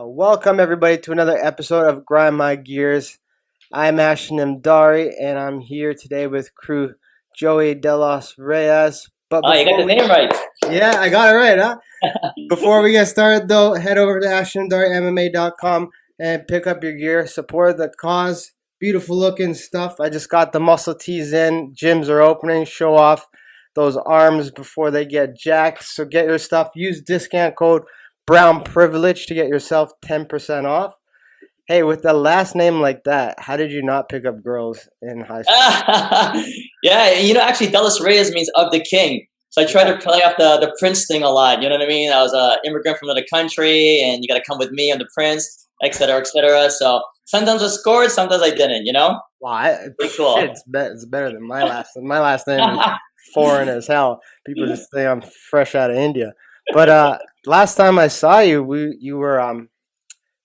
Welcome everybody to another episode of Grind My Gears. I'm Ashton Dari, and I'm here today with crew Joey de Los Reyes. But Oh, you got the name right. yeah, I got it right, huh? Before we get started, though, head over to AshtonDariMMA.com and pick up your gear. Support the cause. Beautiful looking stuff. I just got the muscle tees in. Gyms are opening. Show off those arms before they get jacked. So get your stuff. Use discount code Brown Privilege to get yourself 10% off. Hey, with a last name like that, how did you not pick up girls in high school? Yeah, actually, De Los Reyes means of the king. So I try to play off the prince thing a lot. You know what I mean? I was an immigrant from another country, and you got to come with me. I'm the prince, et cetera, et cetera. So sometimes I scored, sometimes I didn't. Wow, Pretty cool. it's better than my last name. My last name is foreign as hell. People just think I'm fresh out of India. But last time I saw you,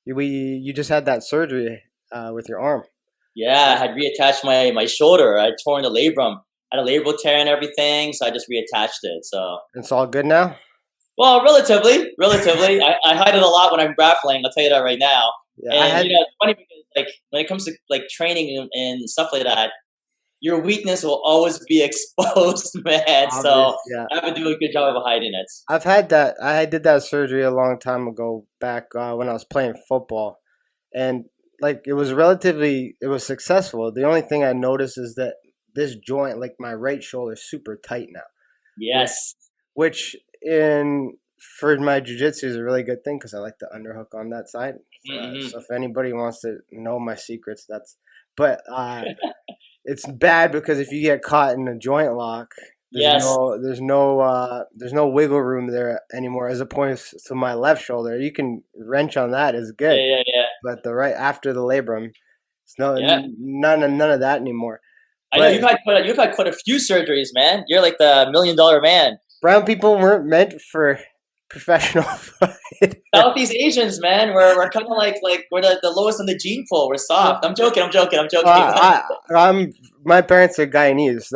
you just had that surgery with your arm. Yeah, I had reattached my shoulder. I torn the labrum. I had a labral tear and everything, so I just reattached it. So It's all good now. well, relatively. I hide it a lot when I'm grappling. I'll tell you that right now. Yeah, And it's funny because like when it comes to like training and stuff like that, your weakness will always be exposed, man. So yeah. I would do a good job of hiding it. I've had that. I did that surgery a long time ago, back when I was playing football, and like it was successful. The only thing I noticed is that this joint, like my right shoulder, is super tight now, Yes. which in for my jujitsu is a really good thing because I like the underhook on that side. Hmm. So if anybody wants to know my secrets, that's. But it's bad because if you get caught in a joint lock, Yes. there's no wiggle room there anymore. As opposed to my left shoulder, you can wrench on that is Yeah, good, yeah, yeah. but the right after the labrum, it's Yeah. none of that anymore. I know But you've had quite a few surgeries, man. You're like the $1 million man. brown people weren't meant for professional fight. Southeast Asians, man, we're kind of like we're the lowest in the gene pool. We're soft. I'm joking. I'm my parents are Guyanese.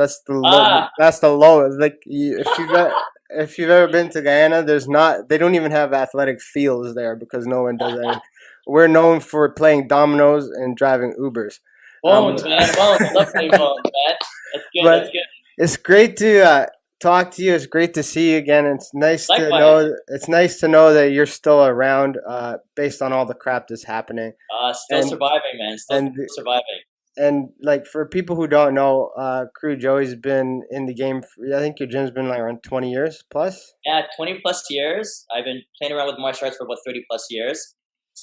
Ah, That's the low. Like if you've ever been to Guyana, they don't even have athletic fields there because no one does anything. We're known for playing dominoes and driving Ubers. Um, bones, man, bones. I love playing bones, man. That's good. but That's good. it's great to talk to you. It's great to see you again. It's nice to Likewise. know. It's nice to know that you're still around, based on all the crap that's happening. Still And surviving, man. Still and surviving. And like for people who don't know, Crew Joey's been in the game. I think your gym's been like around 20 years plus. Yeah, 20 plus years. I've been playing around with martial arts for about 30 plus years.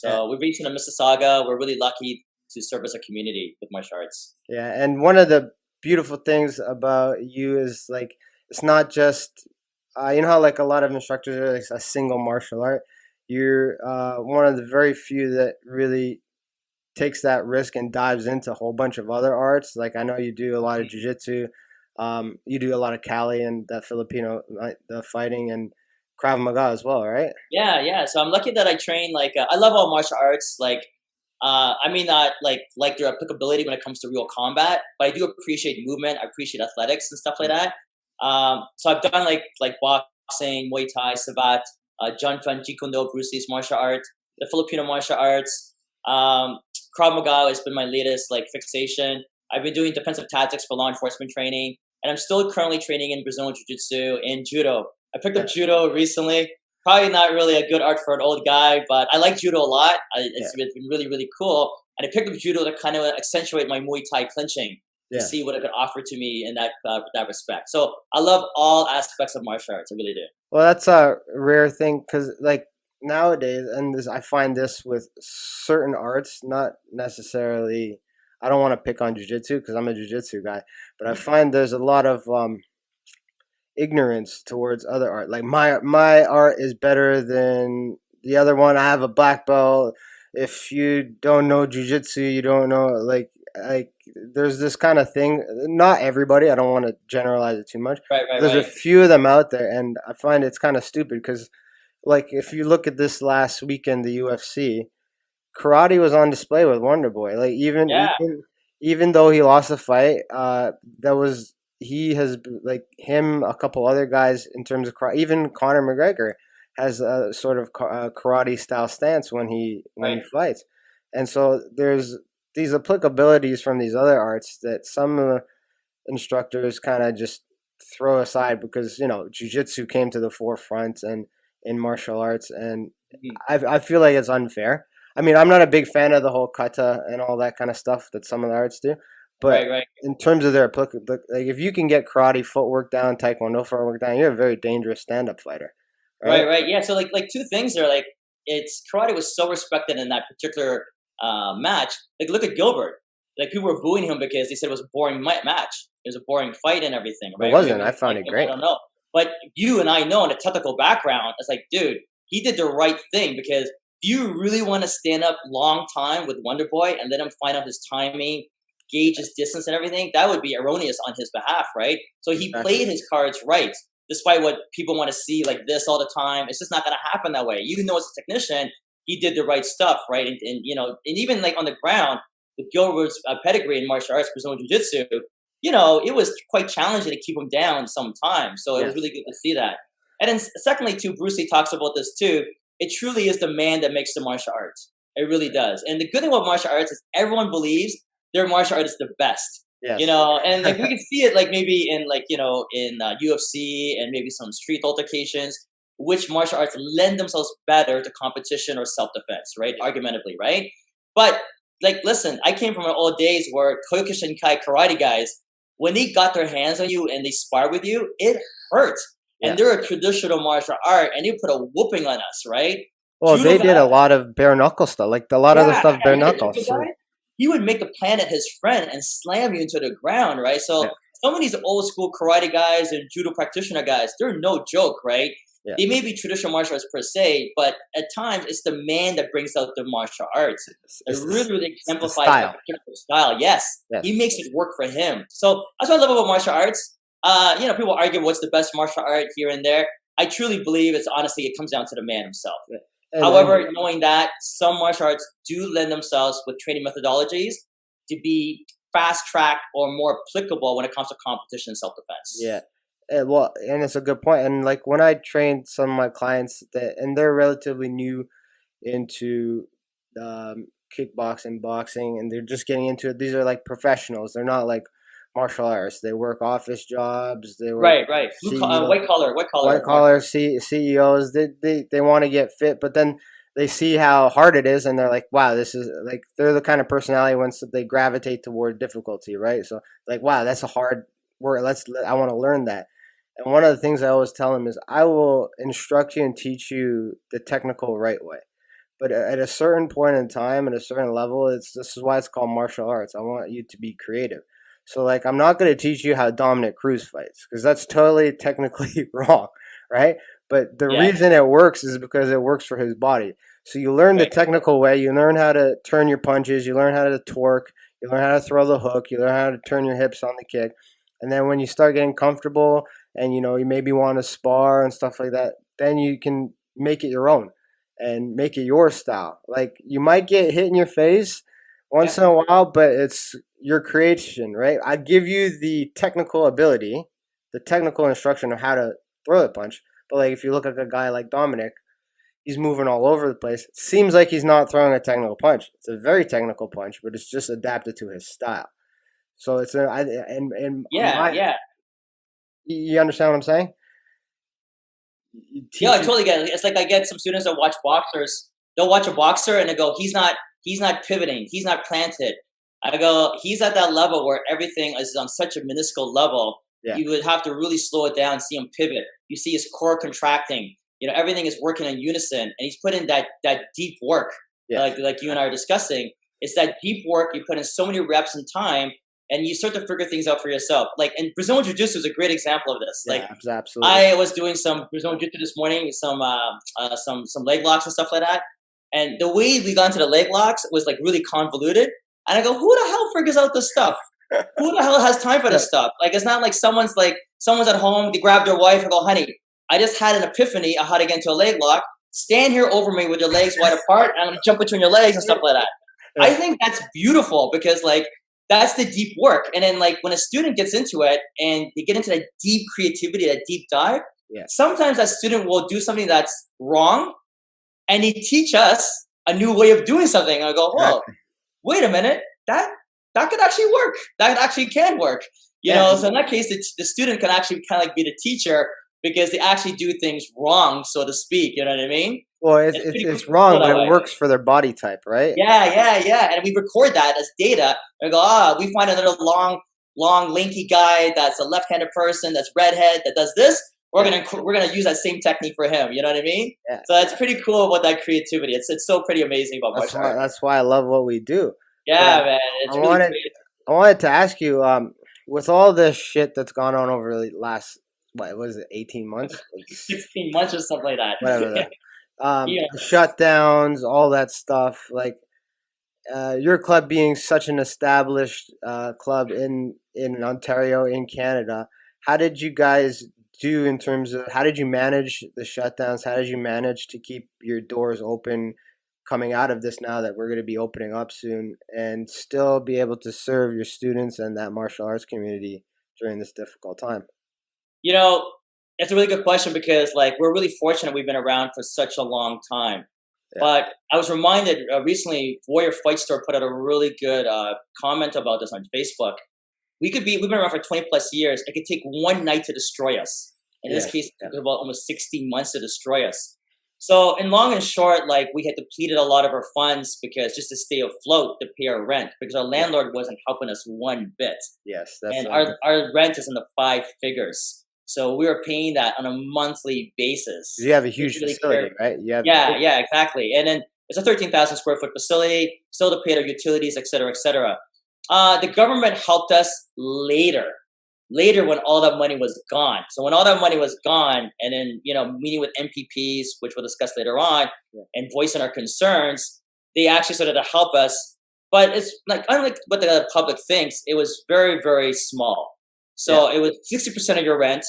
Yeah, So we're based in Mississauga. We're really lucky to service our community with martial arts. yeah. And one of the beautiful things about you is like it's not just you know how like a lot of instructors are like a single martial art. You're one of the very few that really takes that risk and dives into a whole bunch of other arts. Like I know you do a lot of jujitsu, you do a lot of Kali and that Filipino the fighting and Krav Maga as well, right? Yeah, yeah. So I'm lucky that I train I love all martial arts. I may not like their applicability when it comes to real combat, but I do appreciate movement. I appreciate athletics and stuff like that. So I've done like boxing, Muay Thai, Sabat, Jeet Kune Do, Bruce Lee's martial art, the Filipino martial arts. Krav Maga has been my latest like fixation. I've been doing defensive tactics for law enforcement training, and I'm still currently training in Brazilian Jiu-Jitsu and Judo. I picked up Judo recently. Probably not really a good art for an old guy, but I like Judo a lot. Yeah, It's been really, really cool. And I picked up Judo to kind of accentuate my Muay Thai clinching to yeah. see what it could offer to me in that respect. So I love all aspects of martial arts. I really do. Well, that's a rare thing because like nowadays, and I find this with certain arts, not necessarily. I don't want to pick on jujitsu because I'm a jujitsu guy, but I find there's a lot of ignorance towards other art. Like my art is better than the other one. I have a black belt. If you don't know jujitsu, you don't know like there's this kind of thing. Not everybody. I don't want to generalize it too much. Right, right, There's a right. few of them out there, and I find it's kind of stupid because like if you look at this last weekend, the UFC karate was on display with Wonder Boy. Like Yeah. even though he lost the fight, that was he has like him a couple other guys in terms of karate. Even Conor McGregor has a sort of karate style stance when he Right. fights, and so there's these applicabilities from these other arts that some instructors kind of just throw aside because jujitsu came to the forefront and in martial arts, and Mhm. I feel like it's unfair. I mean, I'm not a big fan of the whole kata and all that kind of stuff that some of the arts do, but Right. Right. in terms of their applicability, like if you can get karate footwork down, taekwondo footwork down, you're a very dangerous stand-up fighter, right? Right. Right. Yeah. So like two things there. Like it's karate was so respected in that particular match. Like look at Gilbert. Like people were booing him because they said it was a boring match. It was a boring fight and everything, It right? Or wasn't. maybe I they found liked it him. I great. don't know. But you and I know in a technical background, it's like, dude, he did the right thing because do you really want to stand up long time with Wonder Boy and let him find out his timing, gauge his distance and everything? That would be erroneous on his behalf, right? So he Exactly. played his cards right, despite what people want to see like this all the time. It's just not going to happen that way. Even though it's a technician, he did the right stuff, right? And and even like on the ground with Gilbert's pedigree in martial arts, Brazilian Jiu Jitsu, it was quite challenging to keep him down sometimes. So it was really Yes. good to see that. And then secondly, too, Bruce Lee talks about this too. It truly is the man that makes the martial arts. It really does. And the good thing about martial arts is everyone believes their martial art is the best. Yes. And like we can see it like maybe in like in UFC and maybe some street altercations, which martial arts lend themselves better to competition or self defense, right? Argumentatively, right? But like, listen, I came from an old days where Kyokushin Kai karate guys, when they got their hands on you and they spar with you, it hurt. And Yeah. they're a traditional martial art, and they put a whooping on us, right? Well, Judo they guy, did a lot of bare knuckle stuff, like a lot of the yeah, stuff bare yeah, the judo knuckles. So, guy, he would make the planet his friend and slam you into the ground, right? yeah. So some of these old school karate guys and judo practitioner guys, they're no joke, right? Yeah. They may be traditional martial arts per se, but at times it's the man that brings out the martial arts. It really, really It's the exemplifies that style. particular style. Yes, Yes. he makes it work for him. So that's what I love about martial arts. People argue what's the best martial art here and there. I truly believe it's honestly it comes down to the man himself. Yeah. And However, knowing that some martial arts do lend themselves with training methodologies to be fast tracked or more applicable when it comes to competition and self defense. yeah. Well, and it's a good point. And like when I trained some of my clients and they're relatively new into kickboxing, boxing, and they're just getting into it. These are like professionals. They're not like martial artists. They work office jobs. They work Right, right. CEO, White white collar martial collar arts. CEOs. They want to get fit, but then they see how hard it is, and they're like, "Wow, this is like." They're the kind of personality once they gravitate toward difficulty, right? So like, "Wow, that's a hard word. I want to learn that." And one of the things I always tell them is, I will instruct you and teach you the technical right way. But at a certain point in time, at a certain level, this is why it's called martial arts. I want you to be creative. So like, I'm not going to teach you how Dominic Cruz fights because that's totally technically wrong, right? But the Yeah, reason it works is because it works for his body. So you learn the right. technical way. You learn how to turn your punches. You learn how to torque. You learn how to throw the hook. You learn how to turn your hips on the kick. And then when you start getting comfortable and you maybe want to spar and stuff like that, then you can make it your own and make it your style. Like you might get hit in your face once Yeah, in a while, but it's your creation, right? I give you the technical ability, the technical instruction of how to throw the punch. But like if you look at a guy like Dominic, he's moving all over the place. It seems like he's not throwing a technical punch. It's a very technical punch, but it's just adapted to his style. So it's and yeah, my yeah. you understand what I'm saying? You Yeah, I teach it. totally get it. It's like I get some students that watch boxers. They'll watch a boxer and they go, he's not pivoting, he's not planted. I go, he's at that level where everything is on such a minuscule level. Yeah. You would have to really slow it down, see him pivot. You see his core contracting. Everything is working in unison, and he's put in that deep work, Yeah. like you and I are discussing. It's that deep work you put in so many reps and time, and you start to figure things out for yourself. Like, and Brazilian Jiu Jitsu is a great example of this. Like, Yeah. Absolutely. I was doing some Brazilian Jiu Jitsu this morning, some leg locks and stuff like that. And the way we got into the leg locks was like really convoluted. And I go, who the hell figures out this stuff? Who the hell has time for Yeah. this stuff? Like, it's not like someone's at home, they grab their wife and go, honey, I just had an epiphany of how to get into a leg lock. Stand here over me with your legs wide apart, and I'm gonna jump between your legs and stuff like that. I Yeah. think that's beautiful because like that's the deep work. And then like when a student gets into it and they get into that deep creativity, that deep dive, Yeah. Sometimes that student will do something that's wrong, and they teach us a new way of doing something. And I go, whoa, Exactly. wait a minute, that could actually work. That actually can work. Yeah. So in that case, the student can actually kind of like be the teacher because they actually do things wrong, so to speak. You know what I mean? Well, It's pretty it's cool wrong, but that it way. works for their body type, right? Yeah. And we record that as data. And go, we find another long, lanky guy that's a left-handed person, that's redhead, that does this. Yeah. We're gonna use that same technique for him. You know what I mean? Yeah. So it's pretty cool about that creativity. It's so pretty amazing about martial art. That's why I love what we do. But Yeah, man, I it's really wanted great. I wanted to ask you, with all this shit that's gone on over the last, what was it, 18 months? 16 months or something like that. Whatever that. Yeah. The shutdowns, all that stuff. Like, your club being such an established club in Ontario, in Canada, how did you guys do in terms of how did you manage the shutdowns? How did you manage to keep your doors open coming out of this now that we're going to be opening up soon and still be able to serve your students and that martial arts community during this difficult time? You know, it's a really good question because like we're really fortunate we've been around for such a long time. Yeah. But I was reminded recently, Warrior Fight Store put out a really good comment about this on Facebook. We've been around for 20 plus years. It could take one night to destroy us. In this Yeah. case, it took about almost 16 months to destroy us. So, in long and short, like we had depleted a lot of our funds because just to stay afloat to pay our rent because our Yeah. landlord wasn't helping us one bit. Yes. That's And our rent is in the five figures. So we were paying that on a monthly basis. you have a We huge didn't really facility, care. right? You have Yeah, exactly. And then it's a 13,000 square foot facility, still to pay our utilities, et cetera, et cetera. The government helped us later when all that money was gone. So when all that money was gone, and then meeting with MPPs, which we'll discuss later on, Yeah. and voicing our concerns, they actually started to help us. But it's like unlike what the public thinks, it was very very small. So Yeah. it was 60% of your rent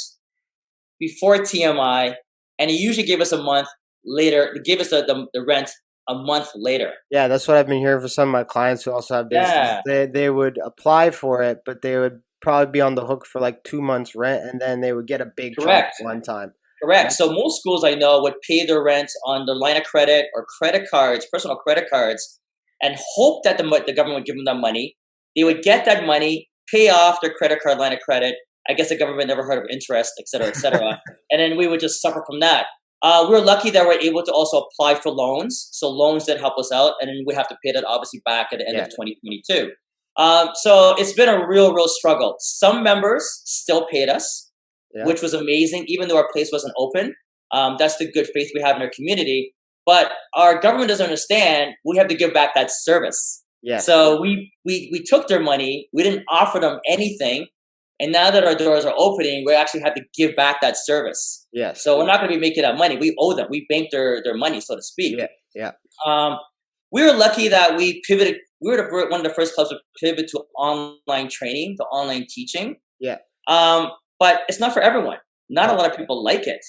before TMI, and he usually gave us a month later. They gave us the rent a month later. Yeah, that's what I've been hearing for some of my clients who also have businesses. Yeah, They would apply for it, but they would probably be on the hook for like 2 months rent, and then they would get a big chunk correct. one time. Correct. Right? So most schools I know would pay their rent on their line of credit or credit cards, personal credit cards, and hope that the government would give them that money. They would get that money, pay off their credit card line of credit. I guess the government never heard of interest, et cetera, et cetera. And then we would just suffer from that. We were lucky that we're able to also apply for loans. So loans did help us out, and then we have to pay that obviously back at the end Yeah. of 2022. So it's been a real struggle. Some members still paid us, Yeah. which was amazing, even though our place wasn't open. That's the good faith we have in our community. But our government doesn't understand. We have to give back that service. Yes. So we took their money. We didn't offer them anything. And now that our doors are opening, we actually have to give back that service. Yes. So we're not going to be making that money. We owe them. We banked their money, so to speak. Yeah. We were lucky that we pivoted. We were one of the first clubs to pivot to online training, to online teaching. Yeah. But it's not for everyone. Not a No. lot of people like it.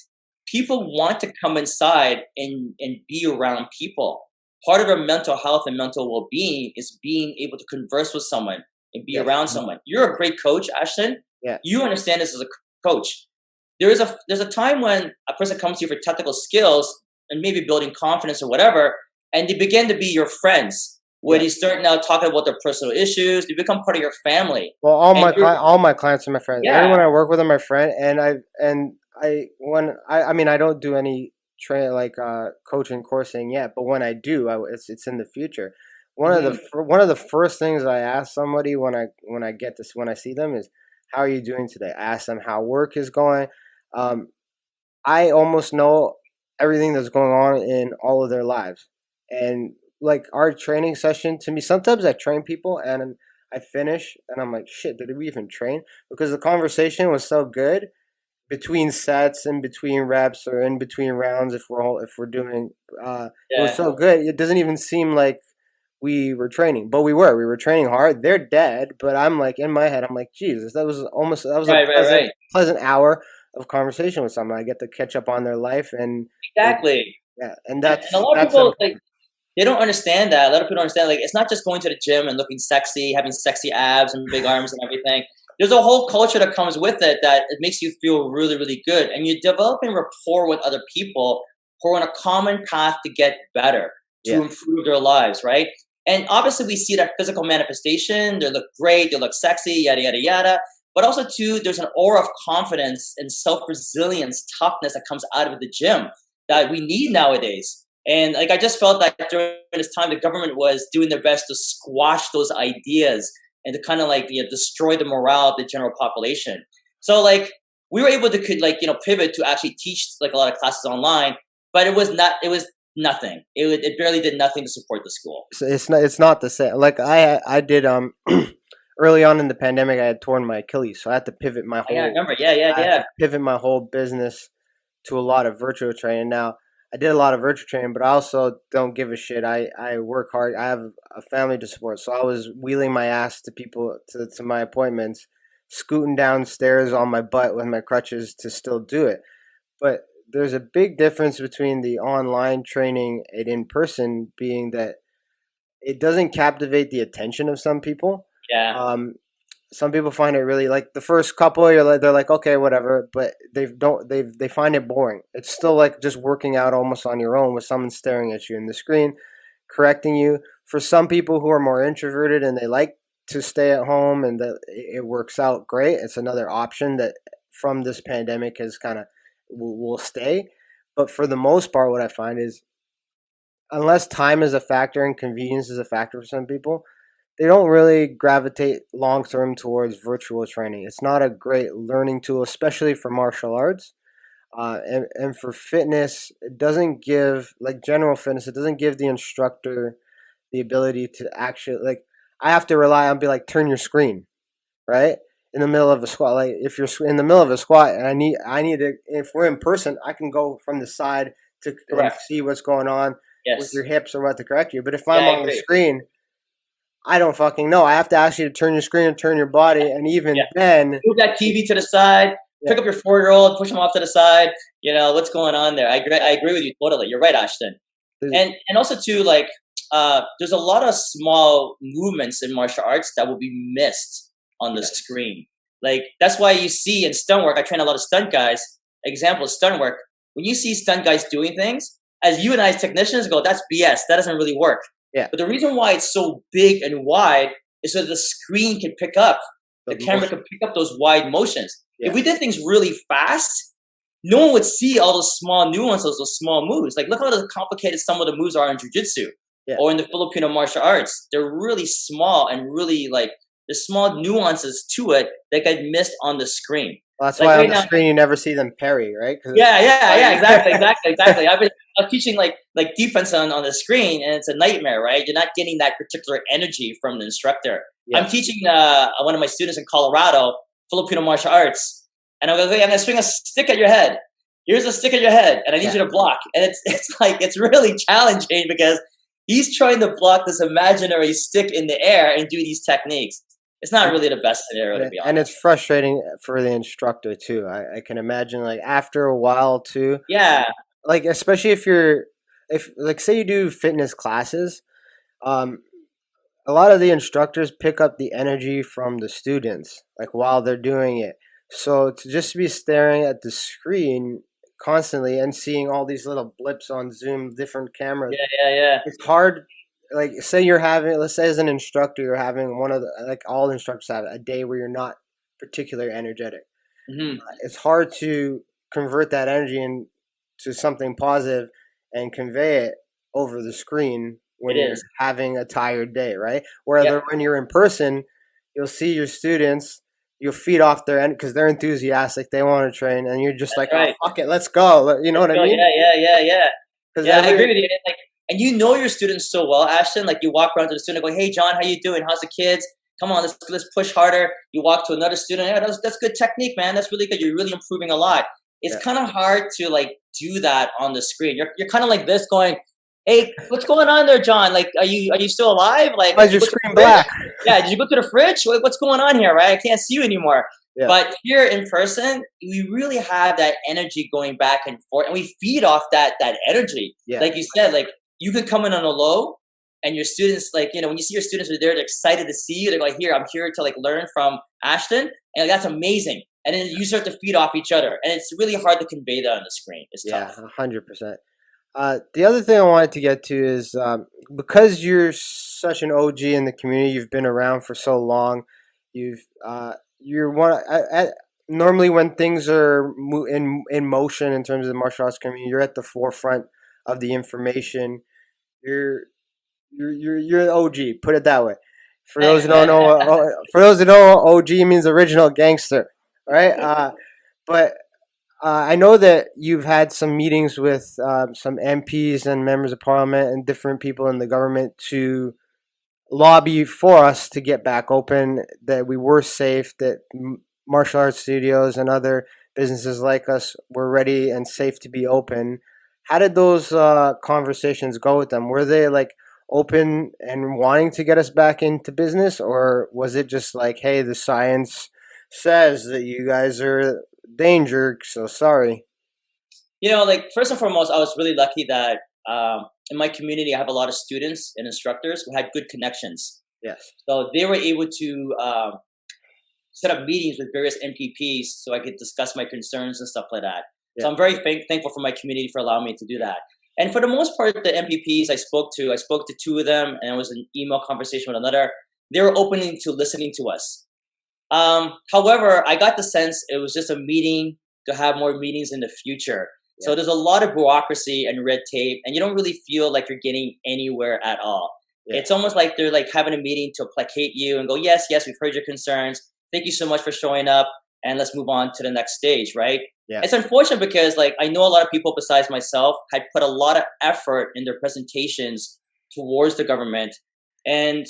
People want to come inside and be around people. Part of their mental health and mental well-being is being able to converse with someone and be Yes. around someone. You're a great coach, Ashton. Yeah. You understand this as a coach. There's a time when a person comes to you for technical skills and maybe building confidence or whatever, and they begin to be your friends. When Yeah. you start now talking about their personal issues, they become part of your family. Well, And you're all my clients are my friends. yeah, Everyone I work with are my friend, and I mean I don't do any coaching coursing yet, but when I do, it's in the future. mhm, One of the first things I ask somebody when I see them is, how are you doing today? I ask them how work is going. Um, I almost know everything that's going on in all of their lives. And like our training session, to me, sometimes I train people and I finish and I'm like, shit, did we even train? Because the conversation was so good between sets, in between reps, or in between rounds. If we're doing, it was yeah, so good. It doesn't even seem like we were training, but we were training hard. They're dead, but I'm like, in my head, I'm like, Jesus, that was a right, pleasant hour of conversation with someone. I get to catch up on their life, and it, exactly. yeah, and And a lot of that's people like important. they don't understand that. A lot of people don't understand like it's not just going to the gym and looking sexy, having sexy abs and big arms and everything. there's a whole culture that comes with it that it makes you feel really, really good. And you're developing rapport with other people who are on a common path to get better, to Yeah. improve their lives, right? And obviously we see that physical manifestation. They look great, they look sexy, yada, yada, yada. But also too, there's an aura of confidence and self-resilience, toughness that comes out of the gym that we need nowadays. And like I just felt that during this time, the government was doing their best to squash those ideas and to kind of like destroy the morale of the general population. So like we were able to pivot to actually teach like a lot of classes online, but it was nothing. It barely did nothing to support the school. So it's not the same. Like I did early on in the pandemic, I had torn my Achilles, so I had to pivot my whole. Yeah, I remember. Yeah. I had to pivot my whole business to a lot of virtual training. Now I did a lot of virtual training, but I also don't give a shit. I work hard. I have a family to support, so I was wheeling my ass to people to my appointments, scooting downstairs on my butt with my crutches to still do it. But there's a big difference between the online training and in person, being that it doesn't captivate the attention of some people. Yeah. Some people find it really, like the first couple, they're like, okay, whatever, but they find it boring. It's still like just working out almost on your own with someone staring at you in the screen, correcting you. For some people who are more introverted and they like to stay at home and that it works out great, it's another option that from this pandemic has kind of will stay. But for the most part, what I find is unless time is a factor and convenience is a factor for some people, they don't really gravitate long term towards virtual training. It's not a great learning tool, especially for martial arts. And for fitness, it doesn't give, like general fitness, it doesn't give the instructor the ability to actually, like, I have to rely on, be like, turn your screen, right? In the middle of a squat. Like, if you're in the middle of a squat and I need to, if we're in person, I can go from the side to and see what's going on with your hips or what to correct you. But if I'm on the screen, I don't fucking know. I have to ask you to turn your screen and turn your body, and even then, move that TV to the side. Pick up your 4-year-old, push him off to the side. You know what's going on there. I agree with you totally. You're right, Ashton. And also too, like there's a lot of small movements in martial arts that will be missed on the screen. Like that's why you see in stunt work. I train a lot of stunt guys. Example of stunt work. When you see stunt guys doing things, as you and I as technicians go, that's BS. That doesn't really work. Yeah. But the reason why it's so big and wide is so that the screen can pick up, the camera can pick up those wide motions. Yeah. If we did things really fast, no one would see all those small nuances, those small moves. Like look how complicated some of the moves are in jiu-jitsu or in the Filipino martial arts. They're really small and really like there's small nuances to it that get missed on the screen. Well, that's why on the screen you never see them parry, right? Yeah, exactly. I was teaching like defense on the screen, and it's a nightmare, right? You're not getting that particular energy from the instructor. Yeah. I'm teaching one of my students in Colorado, Filipino martial arts, and I'm going to swing a stick at your head. Here's a stick at your head, and I need you to block. And it's really challenging because he's trying to block this imaginary stick in the air and do these techniques. It's not really the best scenario, to be honest. And it's frustrating for the instructor, too. I can imagine, like, after a while, too. Yeah. Like, especially if like, say you do fitness classes, a lot of the instructors pick up the energy from the students, like, while they're doing it. So to just be staring at the screen constantly and seeing all these little blips on Zoom, different cameras. Yeah. It's hard. Like, say you're having, let's say as an instructor, you're having one of the, like all instructors have a day where you're not particularly energetic. Mm-hmm. It's hard to convert that energy into something positive and convey it over the screen when you're having a tired day, right? Whereas when you're in person, you'll see your students, you'll feed off their end because they're enthusiastic, they want to train, and you're just oh, fuck it, let's go. You know what I mean? Yeah, I agree with you. Like, and you know your students so well, Ashton. Like you walk around to the student and go, "Hey, John, how you doing? How's the kids? Come on, let's push harder." You walk to another student, "Yeah, that's good technique, man. That's really good. You're really improving a lot." It's kind of hard to like do that on the screen. You're kind of like this, going, "Hey, what's going on there, John? Like, are you still alive? Like, why's your screen black? Yeah, did you go to the fridge? What's going on here? Right? I can't see you anymore." Yeah. But here in person, we really have that energy going back and forth, and we feed off that energy. Yeah. Like you said, like you could come in on a low, and your students, like, when you see your students are there, they're excited to see you. They're like, here, I'm here to like learn from Ashton, and like, that's amazing. And then you start to feed off each other, and it's really hard to convey that on the screen. It's Yeah, tough. 100%. The other thing I wanted to get to is because you're such an OG in the community, you've been around for so long. You're one. Normally, when things are in motion in terms of the martial arts community, you're at the forefront of the information. You're you're an OG. Put it that way. For those Thanks, who don't man. know, for those who know, OG means original gangster, right? But I know that you've had some meetings with some MPs and members of parliament and different people in the government to lobby for us to get back open, that we were safe, that martial arts studios and other businesses like us were ready and safe to be open. How did those conversations go with them? Were they like open and wanting to get us back into business, or was it just like, hey, the science says that you guys are danger, so sorry? Like, first and foremost, I was really lucky that in my community, I have a lot of students and instructors who had good connections. Yes. So they were able to set up meetings with various MPPs so I could discuss my concerns and stuff like that. Yeah. So I'm very thankful for my community for allowing me to do that. And for the most part, the MPPs I spoke to two of them, and it was an email conversation with another. They were open to listening to us. However, I got the sense it was just a meeting to have more meetings in the future. Yeah. So there's a lot of bureaucracy and red tape, and you don't really feel like you're getting anywhere at all. Yeah. It's almost like they're like having a meeting to placate you and go, yes, we've heard your concerns. Thank you so much for showing up, and let's move on to the next stage, right? Yeah. It's unfortunate because like I know a lot of people besides myself had put a lot of effort in their presentations towards the government, and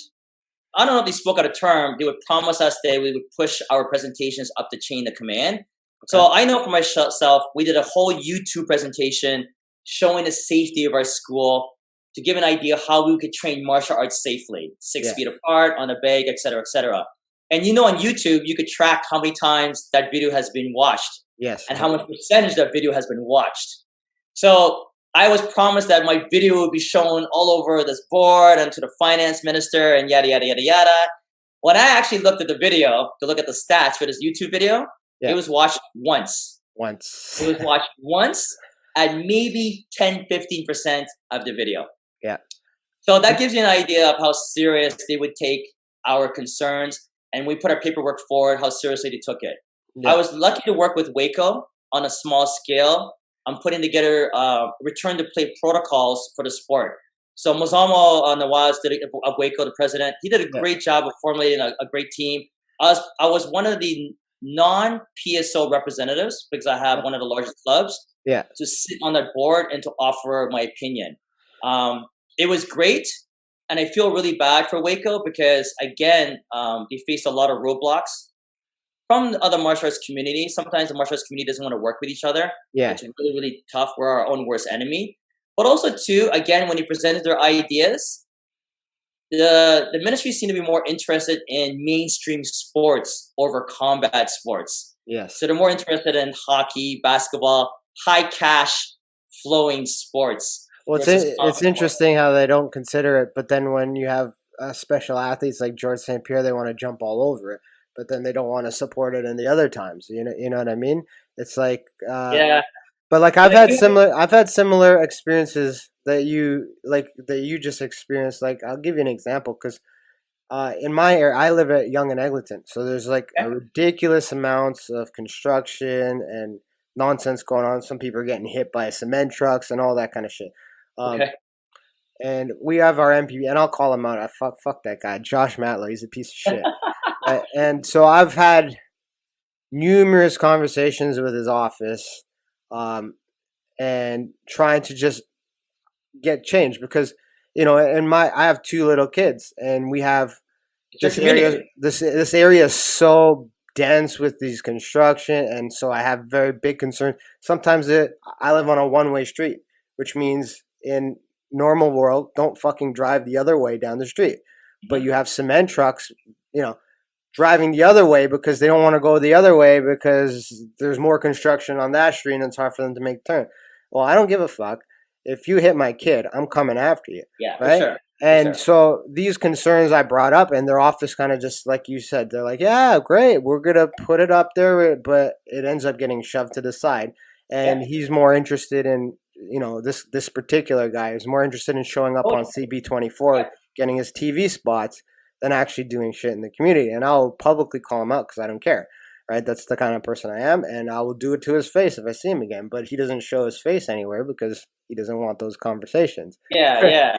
I don't know if they spoke out of term. They would promise us that we would push our presentations up the chain of command. Okay. So I know for myself, we did a whole YouTube presentation showing the safety of our school to give an idea how we could train martial arts safely, 6 feet apart, on a bag, et cetera, et cetera. And on YouTube, you could track how many times that video has been watched. Yes. And how much percentage that video has been watched. So I was promised that my video would be shown all over this board and to the finance minister and yada, yada, yada, yada. When I actually looked at the video to look at the stats for this YouTube video, it was watched once. It was watched once at maybe 10-15% of the video. Yeah. So that gives you an idea of how serious they would take our concerns. And we put our paperwork forward, how seriously they took it. Yeah. I was lucky to work with Waco on a small scale. I'm putting together return to play protocols for the sport. So Mozamo Nawaz of Waco, the president, he did a great job of formulating a great team. I was one of the non-PSO representatives because I have one of the largest clubs. Yeah. To sit on that board and to offer my opinion. It was great, and I feel really bad for Waco because again, they faced a lot of roadblocks from the other martial arts community. Sometimes the martial arts community doesn't want to work with each other. Yeah. It's really, really tough. We're our own worst enemy. But also, too, again, when they presented their ideas, the ministry seemed to be more interested in mainstream sports over combat sports. Yes. So they're more interested in hockey, basketball, high cash flowing sports. Well, it's interesting how they don't consider it, but then when you have special athletes like George St. Pierre, they want to jump all over it. But then they don't want to support it in the other times. You know what I mean? It's like yeah. But like I've had similar experiences that you just experienced. Like I'll give you an example because in my area, I live at Yonge and Eglinton, so there's like a ridiculous amounts of construction and nonsense going on. Some people are getting hit by cement trucks and all that kind of shit. And we have our MPP, and I'll call him out. Fuck that guy, Josh Matlow. He's a piece of shit. And so I've had numerous conversations with his office, and trying to just get change because I have 2 little kids, and we have this area. This area is so dense with these construction, and so I have very big concerns. Sometimes I live on a one-way street, which means in normal world, don't fucking drive the other way down the street. But you have cement trucks, driving the other way because they don't want to go the other way because there's more construction on that street and it's hard for them to make the turn. Well, I don't give a fuck. if you hit my kid, I'm coming after you, Yeah, for right? sure. For And sure. so these concerns I brought up, and their office kind of just like you said, they're like, yeah, great, we're gonna put it up there, but it ends up getting shoved to the side. Yeah. And he's more interested in, this particular guy is more interested in showing up on Totally. CB24, Yeah. getting his TV spots, than actually doing shit in the community. And I'll publicly call him out because I don't care. Right, that's the kind of person I am, and I will do it to his face if I see him again. But he doesn't show his face anywhere because he doesn't want those conversations. Yeah, yeah.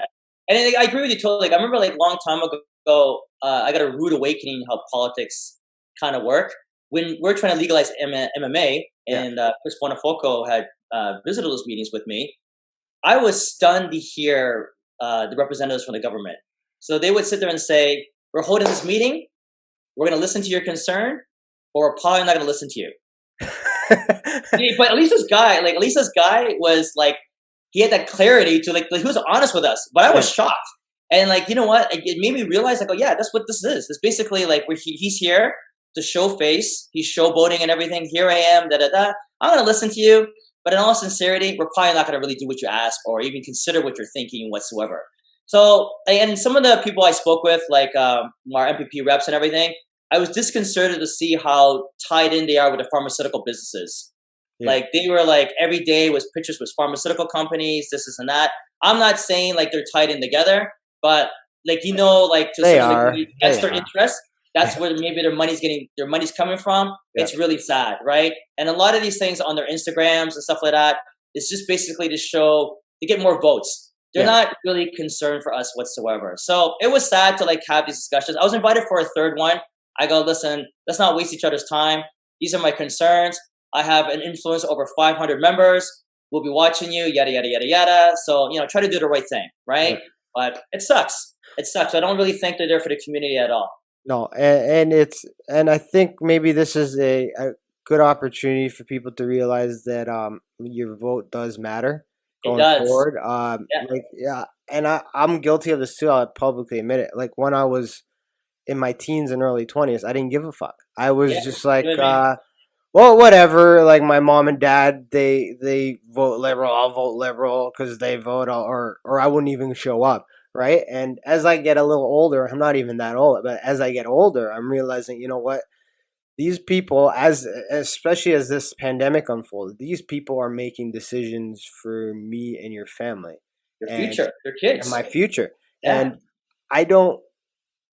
And I agree with you totally. Like, I remember like a long time ago, I got a rude awakening how politics kind of work. When we're trying to legalize MMA, Yeah. and Chris Bonafoco had visited those meetings with me, I was stunned to hear the representatives from the government. So they would sit there and say, "We're holding this meeting. We're going to listen to your concern, but we're probably not going to listen to you." Yeah, but at least this guy was like, he had that clarity to like he was honest with us. But I was shocked, and like, you know what? It made me realize like, oh yeah, that's what this is. It's basically like he's here to show face. He's showboating and everything. Here I am. Da da da. I'm gonna listen to you, but in all sincerity, we're probably not gonna really do what you ask or even consider what you're thinking whatsoever. So, and some of the people I spoke with, like our MPP reps and everything, I was disconcerted to see how tied in they are with the pharmaceutical businesses. Yeah. Like they were like every day was pictures with pharmaceutical companies, this and that. I'm not saying like they're tied in together, but like like to a They certain are. degree, that's They their are. interest. That's where maybe their money's coming from. Yeah. It's really sad, right? And a lot of these things on their Instagrams and stuff like that, it's just basically to show to get more votes. They're not really concerned for us whatsoever. So it was sad to like have these discussions. I was invited for a third one. I go, listen, let's not waste each other's time. These are my concerns. I have an influence over 500 members. We'll be watching you, yada, yada, yada, yada. So, try to do the right thing, right? Yeah. But it sucks. It sucks. I don't really think they're there for the community at all. No, and I think maybe this is a good opportunity for people to realize that your vote does matter It going does. forward. Yeah. And I'm guilty of this too. I'll publicly admit it. Like when I was in my teens and early 20s, I didn't give a fuck. I was Yeah. just like, You know what I mean? well, whatever. Like my mom and dad, they vote liberal. I'll vote liberal because they vote, or I wouldn't even show up, right? And as I get a little older, I'm not even that old, but as I get older, I'm realizing, you know what? These people, especially as this pandemic unfolded, these people are making decisions for me and your family, Your and future, your kids. my future, Yeah. and I don't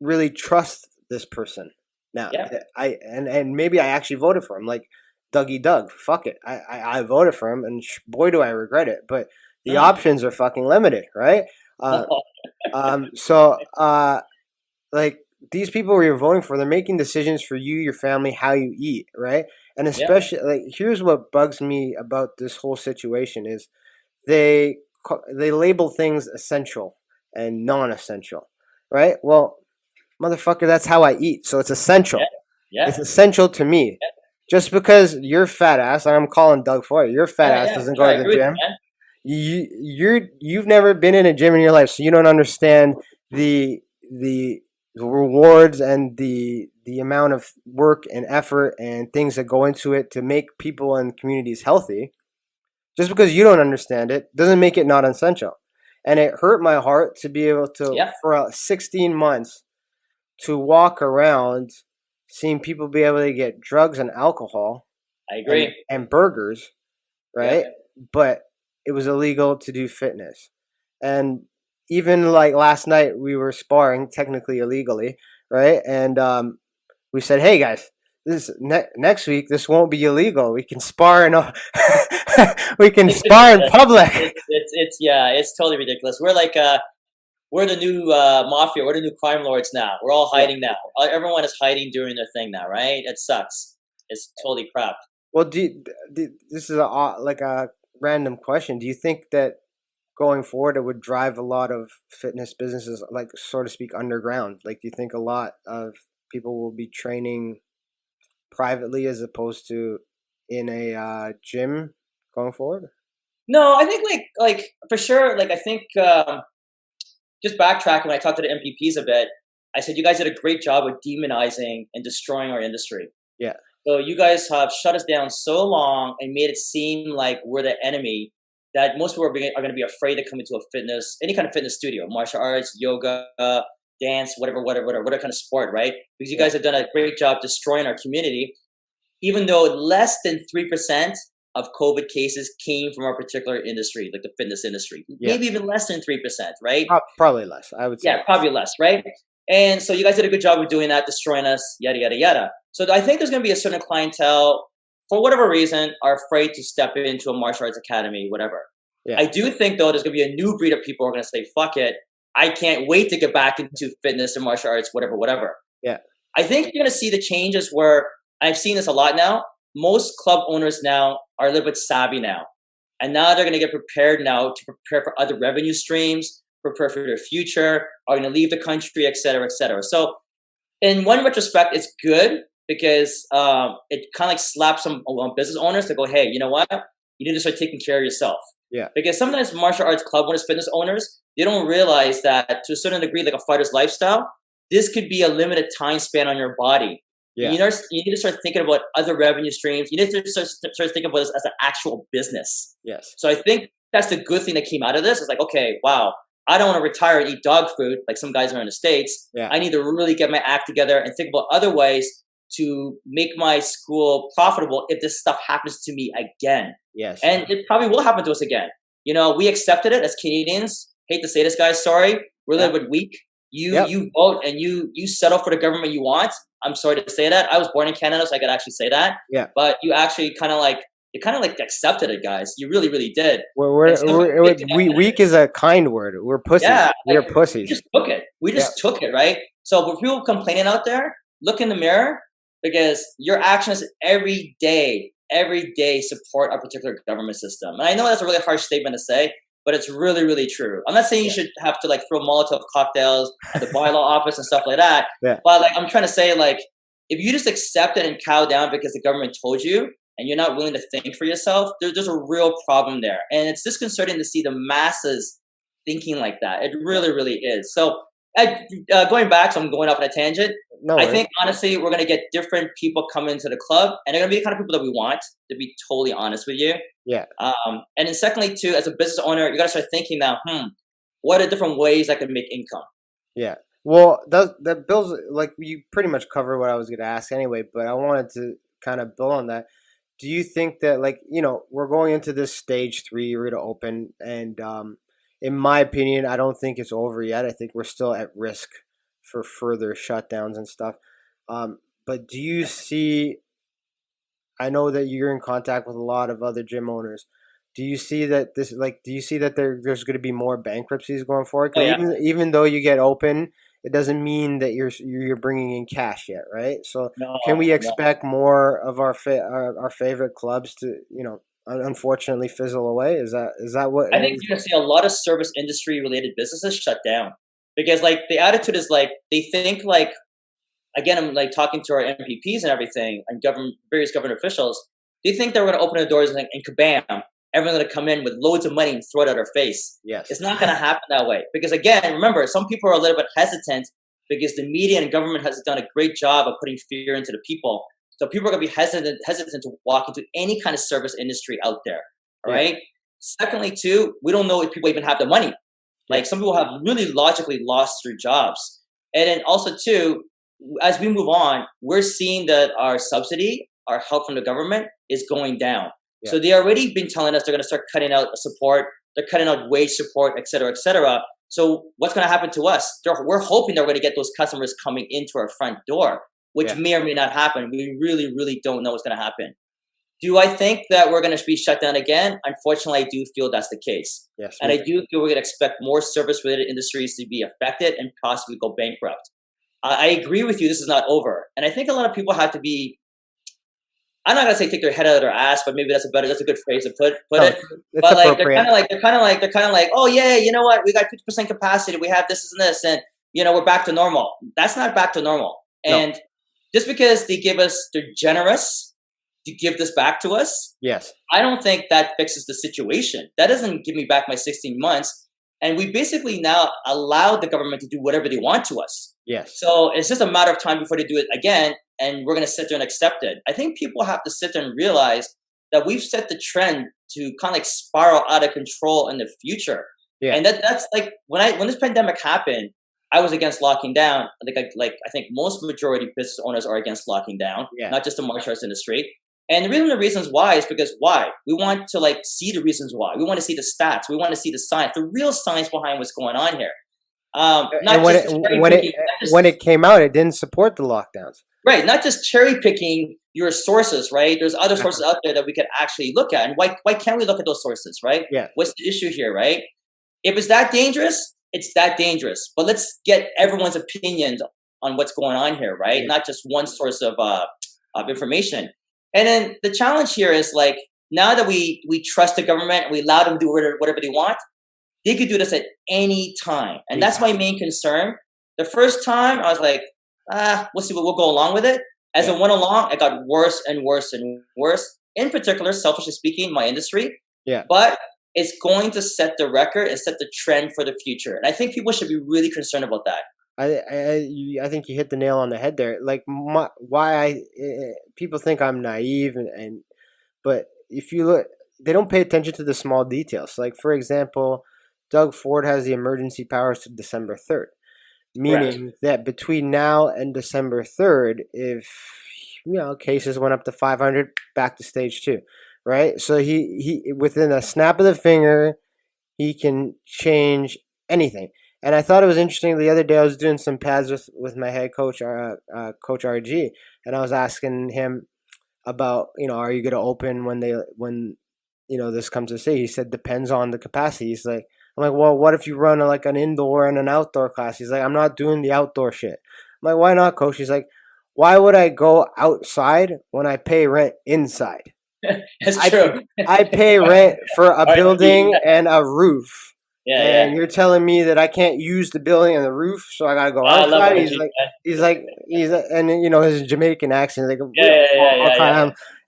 really trust this person now. Yeah. And maybe I actually voted for him, like Dougie Doug. Fuck it, I voted for him, and boy do I regret it. But the Mm. options are fucking limited, right? So like these people where you're voting for, they're making decisions for you, your family, how you eat, right? And Yeah. especially like here's what bugs me about this whole situation is they label things essential and non-essential, right? Well, motherfucker, that's how I eat, so it's essential. Yeah. It's essential to me. Yeah. Just because your fat ass, and I'm calling Doug for it, your fat ass Yeah. doesn't Sure, go I to the agree with gym. you, man. You've never been in a gym in your life, so you don't understand the the rewards and the amount of work and effort and things that go into it to make people and communities healthy. Just because you don't understand it doesn't make it not essential. And it hurt my heart to be able to, Yeah. for 16 months, to walk around seeing people be able to get drugs and alcohol I agree. and burgers, right? Yeah. But it was illegal to do fitness. And even like last night, we were sparring technically illegally, right? And we said, "Hey guys, this next week this won't be illegal. We can spar in we can It's spar in ridiculous. public." It's totally ridiculous. We're like we're the new mafia. We're the new crime lords now. We're all Yeah. hiding now. Everyone is hiding doing their thing now, right? It sucks. It's totally crap. Well, this is like a random question. Do you think that going forward it would drive a lot of fitness businesses, like so to speak, underground? Like, do you think a lot of people will be training privately as opposed to in a gym going forward? No, I think like for sure. Like I think just backtracking when I talked to the MPPs a bit, I said you guys did a great job with demonizing and destroying our industry. Yeah. So you guys have shut us down so long and made it seem like we're the enemy that most people are going to be afraid to come into a fitness, any kind of fitness studio, martial arts, yoga, dance, whatever kind of sport, right? Because you guys have done a great job destroying our community, even though less than 3% of COVID cases came from our particular industry, like the fitness industry. Maybe even less than 3%, right? Probably less, I would say. Yeah, probably less, right? And so you guys did a good job of doing that, destroying us, yada, yada, yada. So I think there's going to be a certain clientele, for whatever reason, are afraid to step into a martial arts academy, whatever. Yeah. I do think, though, there's going to be a new breed of people who are going to say, fuck it, I can't wait to get back into fitness and martial arts, whatever. Yeah. I think you're going to see the changes where I've seen this a lot now. Most club owners now are a little bit savvy now. And now they're going to get prepared now to prepare for other revenue streams, prepare for their future, are going to leave the country, et cetera, et cetera. So in one retrospect, it's good because it kind of like slaps some business owners to go, hey, you know what? You need to start taking care of yourself. Yeah. Because sometimes martial arts club owners, fitness owners, they don't realize that to a certain degree, like a fighter's lifestyle, this could be a limited time span on your body. Yeah. You need to start thinking about other revenue streams. You need to start thinking about this as an actual business. Yes. So I think that's the good thing that came out of this. It's like, okay, wow, I don't want to retire and eat dog food like some guys are in the States. Yeah. I need to really get my act together and think about other ways to make my school profitable if this stuff happens to me again. Yes. And it probably will happen to us again. You know, we accepted it as Canadians. Hate to say this, guys, sorry. We're a little bit weak. You vote and you settle for the government you want. I'm sorry to say that. I was born in Canada, so I could actually say that. Yeah. But you actually kind of like accepted it, guys. You really, really did. Weak is a kind word. We're pussies. Yeah, we're pussies. We just took it. We just took it, right? So for people complaining out there, look in the mirror because your actions every day support a particular government system. And I know that's a really harsh statement to say, but it's really, really true. I'm not saying you should have to like throw Molotov cocktails at the bylaw office and stuff like that. Yeah. But like I'm trying to say, like, if you just accept it and cow down because the government told you and you're not willing to think for yourself, there's a real problem there. And it's disconcerting to see the masses thinking like that. It really, really is. So going back, so I'm going off on a tangent. No I think, honestly, we're going to get different people come into the club, and they're going to be the kind of people that we want, to be totally honest with you. Yeah. And then secondly, too, as a business owner, you got to start thinking now, what are different ways I can make income? Yeah. Well, that Bill's, like, you pretty much covered what I was going to ask anyway, but I wanted to kind of build on that. Do you think that, like, you know, we're going into this stage 3, we're going to open, and in my opinion, I don't think it's over yet. I think we're still at risk for further shutdowns and stuff. But do you see, I know that you're in contact with a lot of other gym owners. Do you see that there's going to be more bankruptcies going forward? Oh, yeah. Even though you get open, it doesn't mean that you're bringing in cash yet, right? So can we expect more of our favorite clubs to, you know, unfortunately fizzle away? Is that what I think you're gonna see a lot of service industry related businesses shut down because like the attitude is like they think like, again, I'm like talking to our MPPs and everything and various government officials. They think they're gonna open the doors and kabam, everyone's gonna come in with loads of money and throw it at our face. Yes, it's not gonna happen that way because again, remember, some people are a little bit hesitant because the media and government has done a great job of putting fear into the people. So people are going to be hesitant to walk into any kind of service industry out there, all right? Secondly, too, we don't know if people even have the money. Like some people have really logically lost their jobs. And then also, too, as we move on, we're seeing that our subsidy, our help from the government is going down. Yeah. So they already been telling us they're going to start cutting out support. They're cutting out wage support, et cetera, et cetera. So what's going to happen to us? We're hoping that we're going to get those customers coming into our front door, which may or may not happen. We really, really don't know what's going to happen. Do I think that we're going to be shut down again? Unfortunately, I do feel that's the case. Yes, and I do feel we're going to expect more service-related industries to be affected and possibly go bankrupt. I agree with you. This is not over. And I think a lot of people have to be, I'm not going to say take their head out of their ass, but maybe that's a good phrase to put it. But like, they're kind of like, oh yeah, you know what? We got 50% capacity. We have this and this, and you know, we're back to normal. That's not back to normal. And just because they're generous to give this back to us, yes, I don't think that fixes the situation. That doesn't give me back my 16 months. And we basically now allowed the government to do whatever they want to us. Yes. So it's just a matter of time before they do it again, and we're going to sit there and accept it. I think people have to sit there and realize that we've set the trend to kind of like spiral out of control in the future. Yeah. And that's like when this pandemic happened, I was against locking down. Like I think most majority business owners are against locking down, not just the martial arts industry. And the reasons why is because why? We want to like see the reasons why. We want to see the stats. We want to see the science, the real science behind what's going on here. When it came out, it didn't support the lockdowns. Right, not just cherry picking your sources, right? There's other sources out there that we could actually look at. And why can't we look at those sources, right? Yeah. What's the issue here, right? If it's that dangerous, it's that dangerous. But let's get everyone's opinions on what's going on here, right? Yeah. Not just one source of information. And then the challenge here is like, now that we trust the government and we allow them to do whatever they want, they could do this at any time. And that's my main concern. The first time I was like, we'll see, we'll go along with it. As it went along, it got worse and worse and worse. In particular, selfishly speaking, my industry. Yeah. But it's going to set the record and set the trend for the future. And I think people should be really concerned about that. I think you hit the nail on the head there. Like people think I'm naive, but if you look, they don't pay attention to the small details. Like for example, Doug Ford has the emergency powers to December 3rd, meaning that between now and December 3rd, if cases went up to 500, back to stage 2, right? So he within a snap of the finger, he can change anything. And I thought it was interesting. The other day I was doing some pads with my head coach, Coach RG, and I was asking him about, are you going to open when this comes to say? He said, depends on the capacity. I'm like, well, what if you run like an indoor and an outdoor class? He's like, I'm not doing the outdoor shit. I'm like, why not, coach? He's like, why would I go outside when I pay rent inside? That's true. I pay rent for a building and a roof. And you're telling me that I can't use the building and the roof, so I gotta go outside. He's like, and his Jamaican accent, like,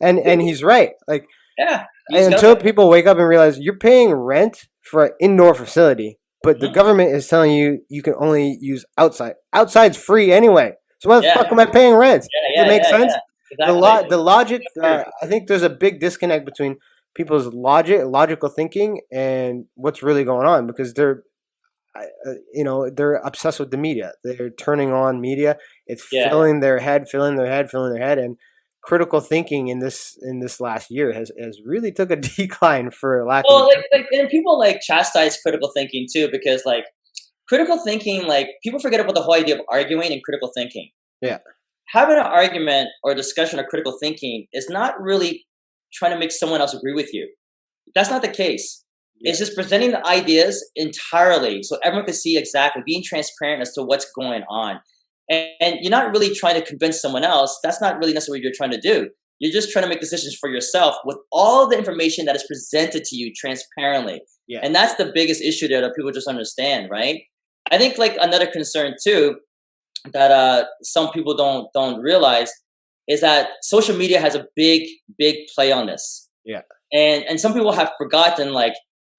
and he's right. Like, until people wake up and realize you're paying rent for an indoor facility, but the government is telling you you can only use outside. Outside's free anyway, so why the fuck am I paying rent? Does it make sense? Exactly. The logic. I think there's a big disconnect between people's logical thinking and what's really going on, because they're obsessed with the media. They're turning on media. It's filling their head, and critical thinking in this last year has really took a decline for lack of. And people like chastise critical thinking too, because like critical thinking, like people forget about the whole idea of arguing and critical thinking. Yeah, having an argument or discussion of critical thinking is not really trying to make someone else agree with you. That's not the case. It's just presenting the ideas entirely so everyone can see exactly, being transparent as to what's going on. And you're not really trying to convince someone else. That's not really necessarily what you're trying to do. You're just trying to make decisions for yourself with all the information that is presented to you transparently. Yeah. And that's the biggest issue there that people just understand, right? I think like another concern too that some people don't realize is that social media has a big play on this. Yeah. And some people have forgotten, like,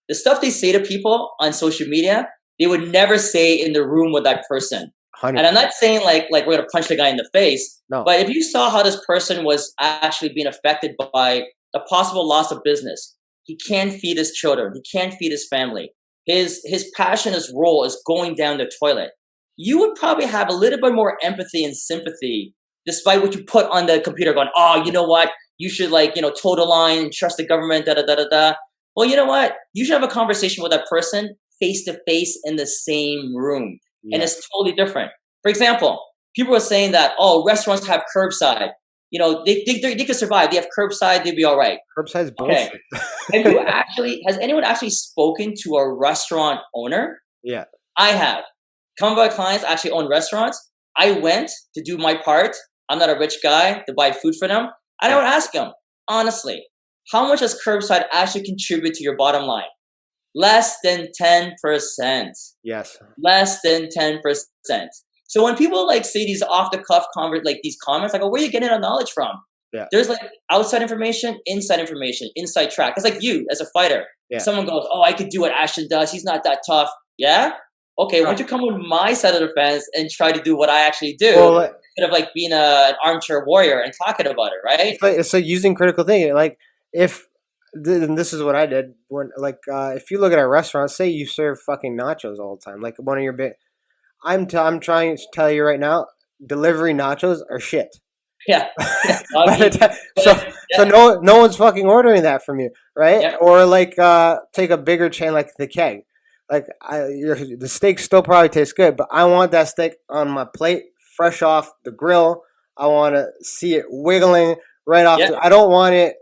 the stuff they say to people on social media, they would never say in the room with that person. 100%. And I'm not saying like we're going to punch the guy in the face. No. But if you saw how this person was actually being affected by the possible loss of business, he can't feed his children, he can't feed his family, his passion, his role is going down the toilet, you would probably have a little bit more empathy and sympathy despite what you put on the computer going, oh, you know what? You should toe the line and trust the government, da-da-da-da-da. Well, you know what? You should have a conversation with that person face to face in the same room. Yeah. And it's totally different. For example, people are saying that, oh, restaurants have curbside. They could survive. They have curbside, they'd be all right. Curbside's bullshit. Okay. Has anyone actually spoken to a restaurant owner? Yeah. I have. Some of my clients actually own restaurants. I went to do my part. I'm not a rich guy to buy food for them. I don't ask them, honestly, how much does curbside actually contribute to your bottom line? Less than 10%. Yes. Less than 10%. So when people say these off the cuff these comments, I go, where are you getting that knowledge from? Yeah. There's outside information, inside track. It's like you as a fighter. Yeah. Someone goes, oh, I could do what Ashton does. He's not that tough. Yeah. Okay. Why don't you come on my side of the fence and try to do what I actually do? Well, instead of being an armchair warrior and talking about it, right? So using critical thinking, if And this is what I did when, like, if you look at a restaurant, say you serve fucking nachos all the time, like one of your big. I'm trying to tell you right now, delivery nachos are shit. Yeah, yeah, By the soggy. time, so Yeah, no one's fucking ordering that from you, right? yeah, Or like take a bigger chain like the Keg. Like the steak still probably tastes good, but I want that steak on my plate, fresh off the grill. I want to see it wiggling right off. yeah. I don't want it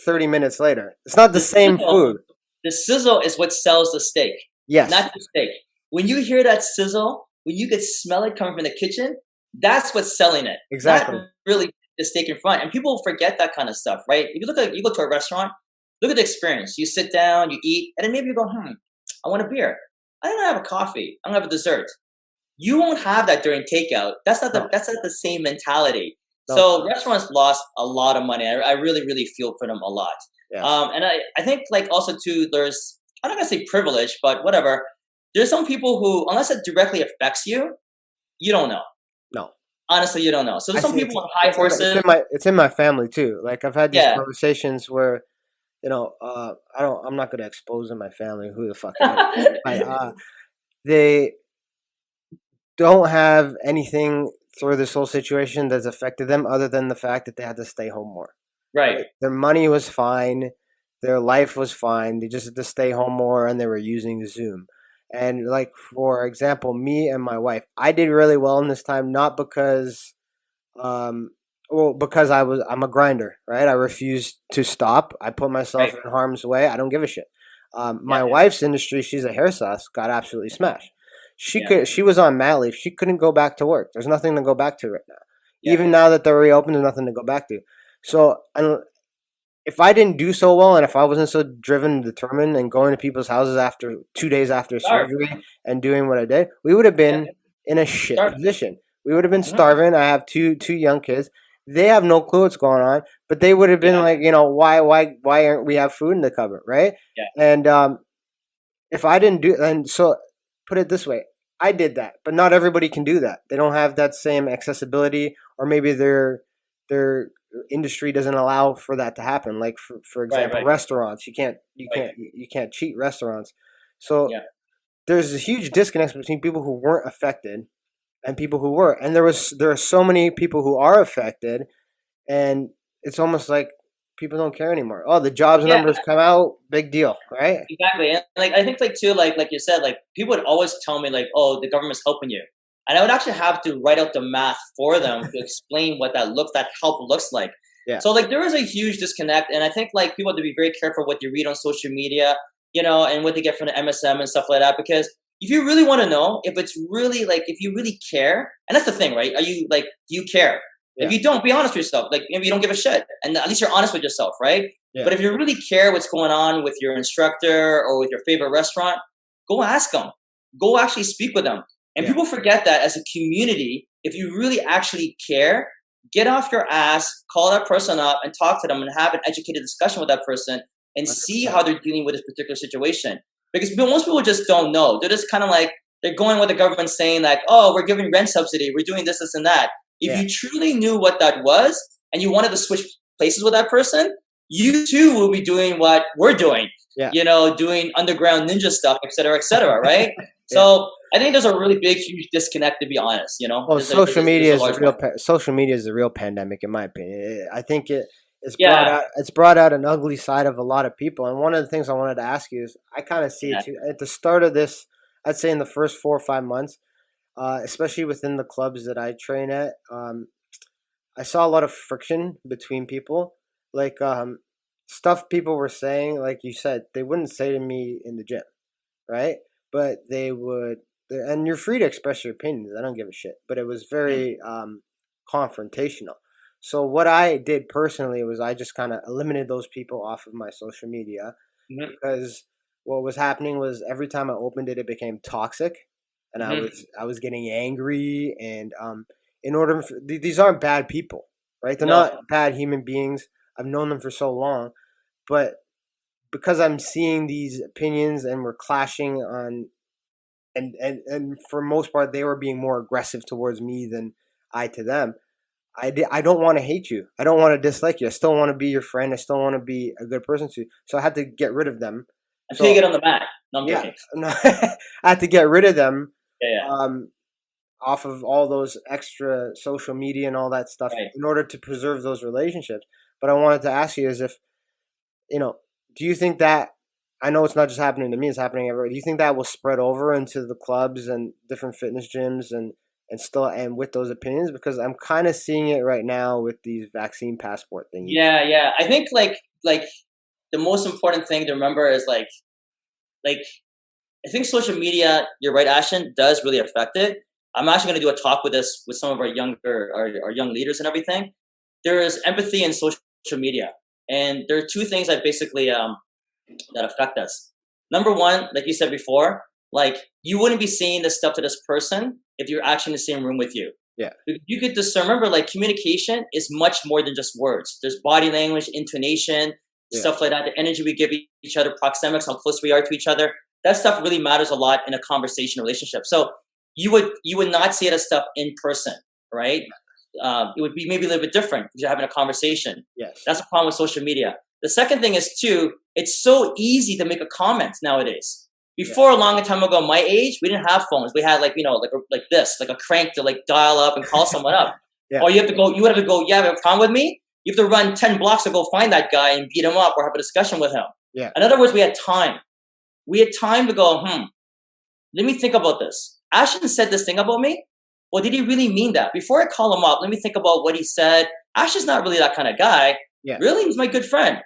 30 minutes later. It's not the The same sizzle, food. the sizzle is what sells the steak, Yes, not the steak. When you hear that sizzle, when you could smell it coming from the kitchen, that's what's selling it, not exactly. really the steak in front. And people forget that kind of stuff, right? If you go to a restaurant, look at the experience. You sit down, you eat, and then maybe you go, I want a beer. I don't have a coffee. I don't have a dessert. You won't have that during takeout. No, That's not the same mentality. no, it's So not. restaurants lost a lot of money. I really really feel for them a lot. Yes. And I think like also too there's I'm not gonna say privilege, but whatever. There's some people who unless it directly affects you, you don't know. No. Honestly, you don't know. So I there's some see. people on high It's in horses. my family too. Like I've had these Yeah, conversations where I'm not gonna expose in my family who the fuck it is, but they don't have anything through this whole situation that's affected them other than the fact that they had to stay home more. right. Right? Their money was fine, their life was fine. They just had to stay home more, and they were using Zoom. And like for example, me and my wife, I did really well in this time, not because um, well, because I'm a grinder, right? I refuse to stop. I put myself Right. in harm's way. I don't give a shit. Yeah. My wife's industry, she's a hairstylist, got absolutely smashed. Yeah. She was on mat leave. She couldn't go back to work. There's nothing to go back to right now. Yeah. Even now that they're reopened, there's nothing to go back to. So, and if I didn't do so well, and if I wasn't so driven and determined, and going to people's houses after 2 days after Starve. surgery and doing what I did, we would have Yeah. been in a shit Starve. position. We would have been Mhm. starving. I have two young kids. They have no clue what's going on, but they would have been Yeah. like, why aren't we have food in the cupboard, right? Yeah. And if I didn't do, and so put it this way, I did that, but not everybody can do that. They don't have that same accessibility, or maybe their industry doesn't allow for that to happen. Like for Right. example, Right. restaurants, Right. you can't cheat restaurants. So Yeah. there's a huge disconnect between people who weren't affected and people who were, and there are so many people who are affected, and it's almost like people don't care anymore. Oh, the jobs Yeah. numbers come out, big deal, right? Exactly, and like I think like too, like you said, like people would always tell me like, "Oh, the government's helping you," and I would actually have to write out the math for them to explain what that help looks like. Yeah, So like there is a huge disconnect, and I think like people have to be very careful what they read on social media, and what they get from the MSM and stuff like that. Because if you really want to know if it's really like if you really care, and that's the thing, right? Are you like do you care? If yeah, you don't, be honest with yourself. Like maybe you don't give a shit, and at least you're honest with yourself, right? yeah. But if you really care what's going on with your instructor or with your favorite restaurant, go ask them. Go actually speak with them. And Yeah, people forget that as a community, if you really actually care, get off your ass, call that person up and talk to them and have an educated discussion with that person and see 100%. how they're dealing with this particular situation. Because most people just don't know. They're just kind of like, they're going with the government saying like, oh, we're giving rent subsidy, we're doing this, this, and that. If Yeah, you truly knew what that was and you wanted to switch places with that person, you too will be doing what we're doing, yeah, doing underground ninja stuff, et cetera, right? yeah. So I think there's a really big, huge disconnect, to be honest. Well, There's a large one. social media is the real pandemic, in my opinion. I think Yeah, it's brought out an ugly side of a lot of people. And one of the things I wanted to ask you is, I kind of see it yeah, too. At the start of this, I'd say in the first 4 or 5 months, especially within the clubs that I train at, I saw a lot of friction between people. Like stuff people were saying, like you said, they wouldn't say to me in the gym, right? But they would, and you're free to express your opinions. I don't give a shit. But it was mm, very confrontational. So what I did personally was I just kind of eliminated those people off of my social media, mhm, because what was happening was every time I opened it, it became toxic, and mhm, I was getting angry, and in order for, these aren't bad people, right? They're no, not bad human beings. I've known them for so long, but because I'm seeing these opinions and we're clashing on, and for most part they were being more aggressive towards me than I to them. I don't want to hate you. I don't want to dislike you. I still want to be your friend. I still want to be a good person to you. So I had to get rid of them. Until you So get on the mat. No, I'm yeah, joking. no, I had to get rid of them. Yeah, yeah. Off of all those extra social media and all that stuff Right. in order to preserve those relationships. But I wanted to ask you is if, do you think that, I know it's not just happening to me, it's happening everywhere. Do you think that will spread over into the clubs and different fitness gyms and with those opinions? Because I'm kind of seeing it right now with these vaccine passport thingies. Yeah, yeah. I think like the most important thing to remember is like I think social media, you're right, Ashton, does really affect it. I'm actually going to do a talk with this with some of our young leaders and everything. There is empathy in social media, and there are two things that basically that affect us. Number one, like you said before, like you wouldn't be saying this stuff to this person if you're actually in the same room with you. Yeah. You could discern. Remember, like communication is much more than just words. There's body language, intonation, stuff like that. The energy we give each other, proxemics, how close we are to each other. That stuff really matters a lot in a conversation relationship. So you would not say that stuff in person, right? It would be maybe a little bit different if you're having a conversation. Yes. That's a problem with social media. The second thing is too, it's so easy to make a comment nowadays. Before a long time ago, my age, we didn't have phones. We had like this, like a crank to like dial up and call someone up. Yeah. Or you would have to go, yeah, you have a problem with me? You have to run 10 blocks to go find that guy and beat him up or have a discussion with him. Yeah. In other words, we had time. We had time to go, let me think about this. Ashton said this thing about me. Well, did he really mean that? Before I call him up, let me think about what he said. Ashton's not really that kind of guy. Yeah. Really? He's my good friend.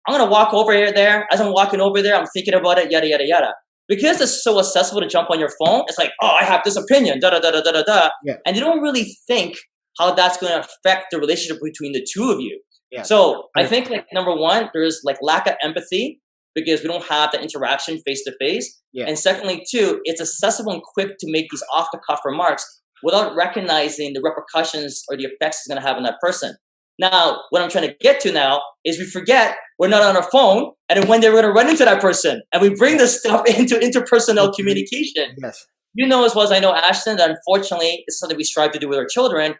I'm going to walk over here there. As I'm walking over there, I'm thinking about it, yada, yada, yada. Because it's so accessible to jump on your phone, it's like, oh, I have this opinion, da, da, da, da, da, da. Yeah. And you don't really think how that's going to affect the relationship between the two of you. Yeah. So I think like number one, there's like lack of empathy because we don't have the interaction face to face. And secondly, too, it's accessible and quick to make these off the cuff remarks without recognizing the repercussions or the effects it's going to have on that person. Now, what I'm trying to get to now is we forget we're not on our phone, and then when they're going to run into that person, and we bring this stuff into interpersonal communication. Yes. You know as well as I know, Ashton, that unfortunately, it's something we strive to do with our children.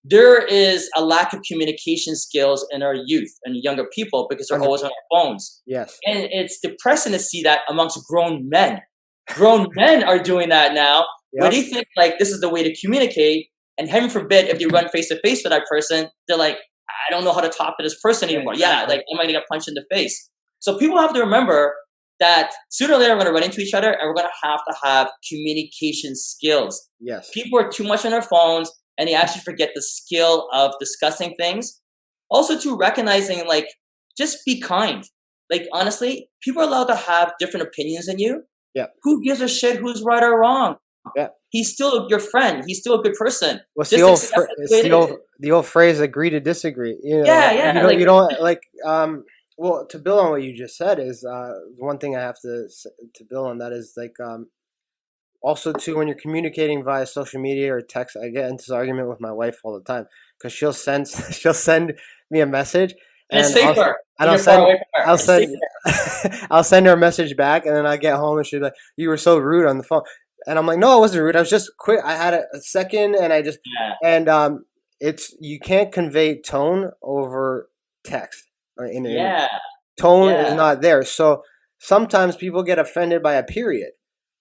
There is a lack of communication skills in our youth and younger people because they're always on their phones. Yes. And it's depressing to see that amongst grown men. Grown men are doing that now. Where they think like this is the way to communicate, and heaven forbid if they run face to face with that person, they're like, I don't know how to talk to this person anymore. Yeah, like am I gonna get punched in the face? So people have to remember that sooner or later we're gonna run into each other, and we're gonna have communication skills. Yes. People are too much on their phones, and they actually forget the skill of discussing things. Also, to recognizing like just be kind. Like honestly, people are allowed to have different opinions than you. Yeah. Who gives a shit who's right or wrong? Yeah. He's still your friend. He's still a good person. Well, the old phrase, agree to disagree. You know, yeah. You don't like. Well, to build on what you just said is one thing I have to build on that is like also too when you're communicating via social media or text. I get into this argument with my wife all the time because she'll send me a message and it's safer. I'll send her a message back, and then I get home and she's like, "You were so rude on the phone." And I'm like, no, I wasn't rude. I was just quick. I had a second, and I just it's you can't convey tone over text or in tone is not there. So sometimes people get offended by a period.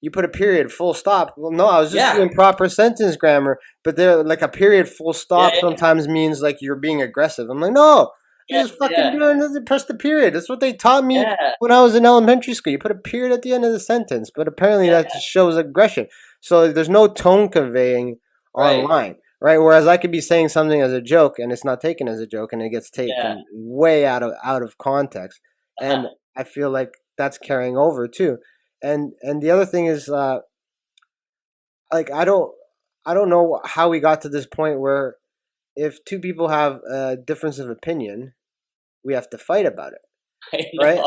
You put a period, full stop. Well, no, I was just doing proper sentence grammar. But there, like a period, full stop sometimes means like you're being aggressive. I'm like, no. Just fucking doing doesn't press the period. That's what they taught me when I was in elementary school. You put a period at the end of the sentence, but apparently that just shows aggression. So there's no tone conveying online, right? Whereas I could be saying something as a joke and it's not taken as a joke and it gets taken way out of context. And I feel like that's carrying over too. And the other thing is like I don't know how we got to this point where if two people have a difference of opinion, we have to fight about it, right?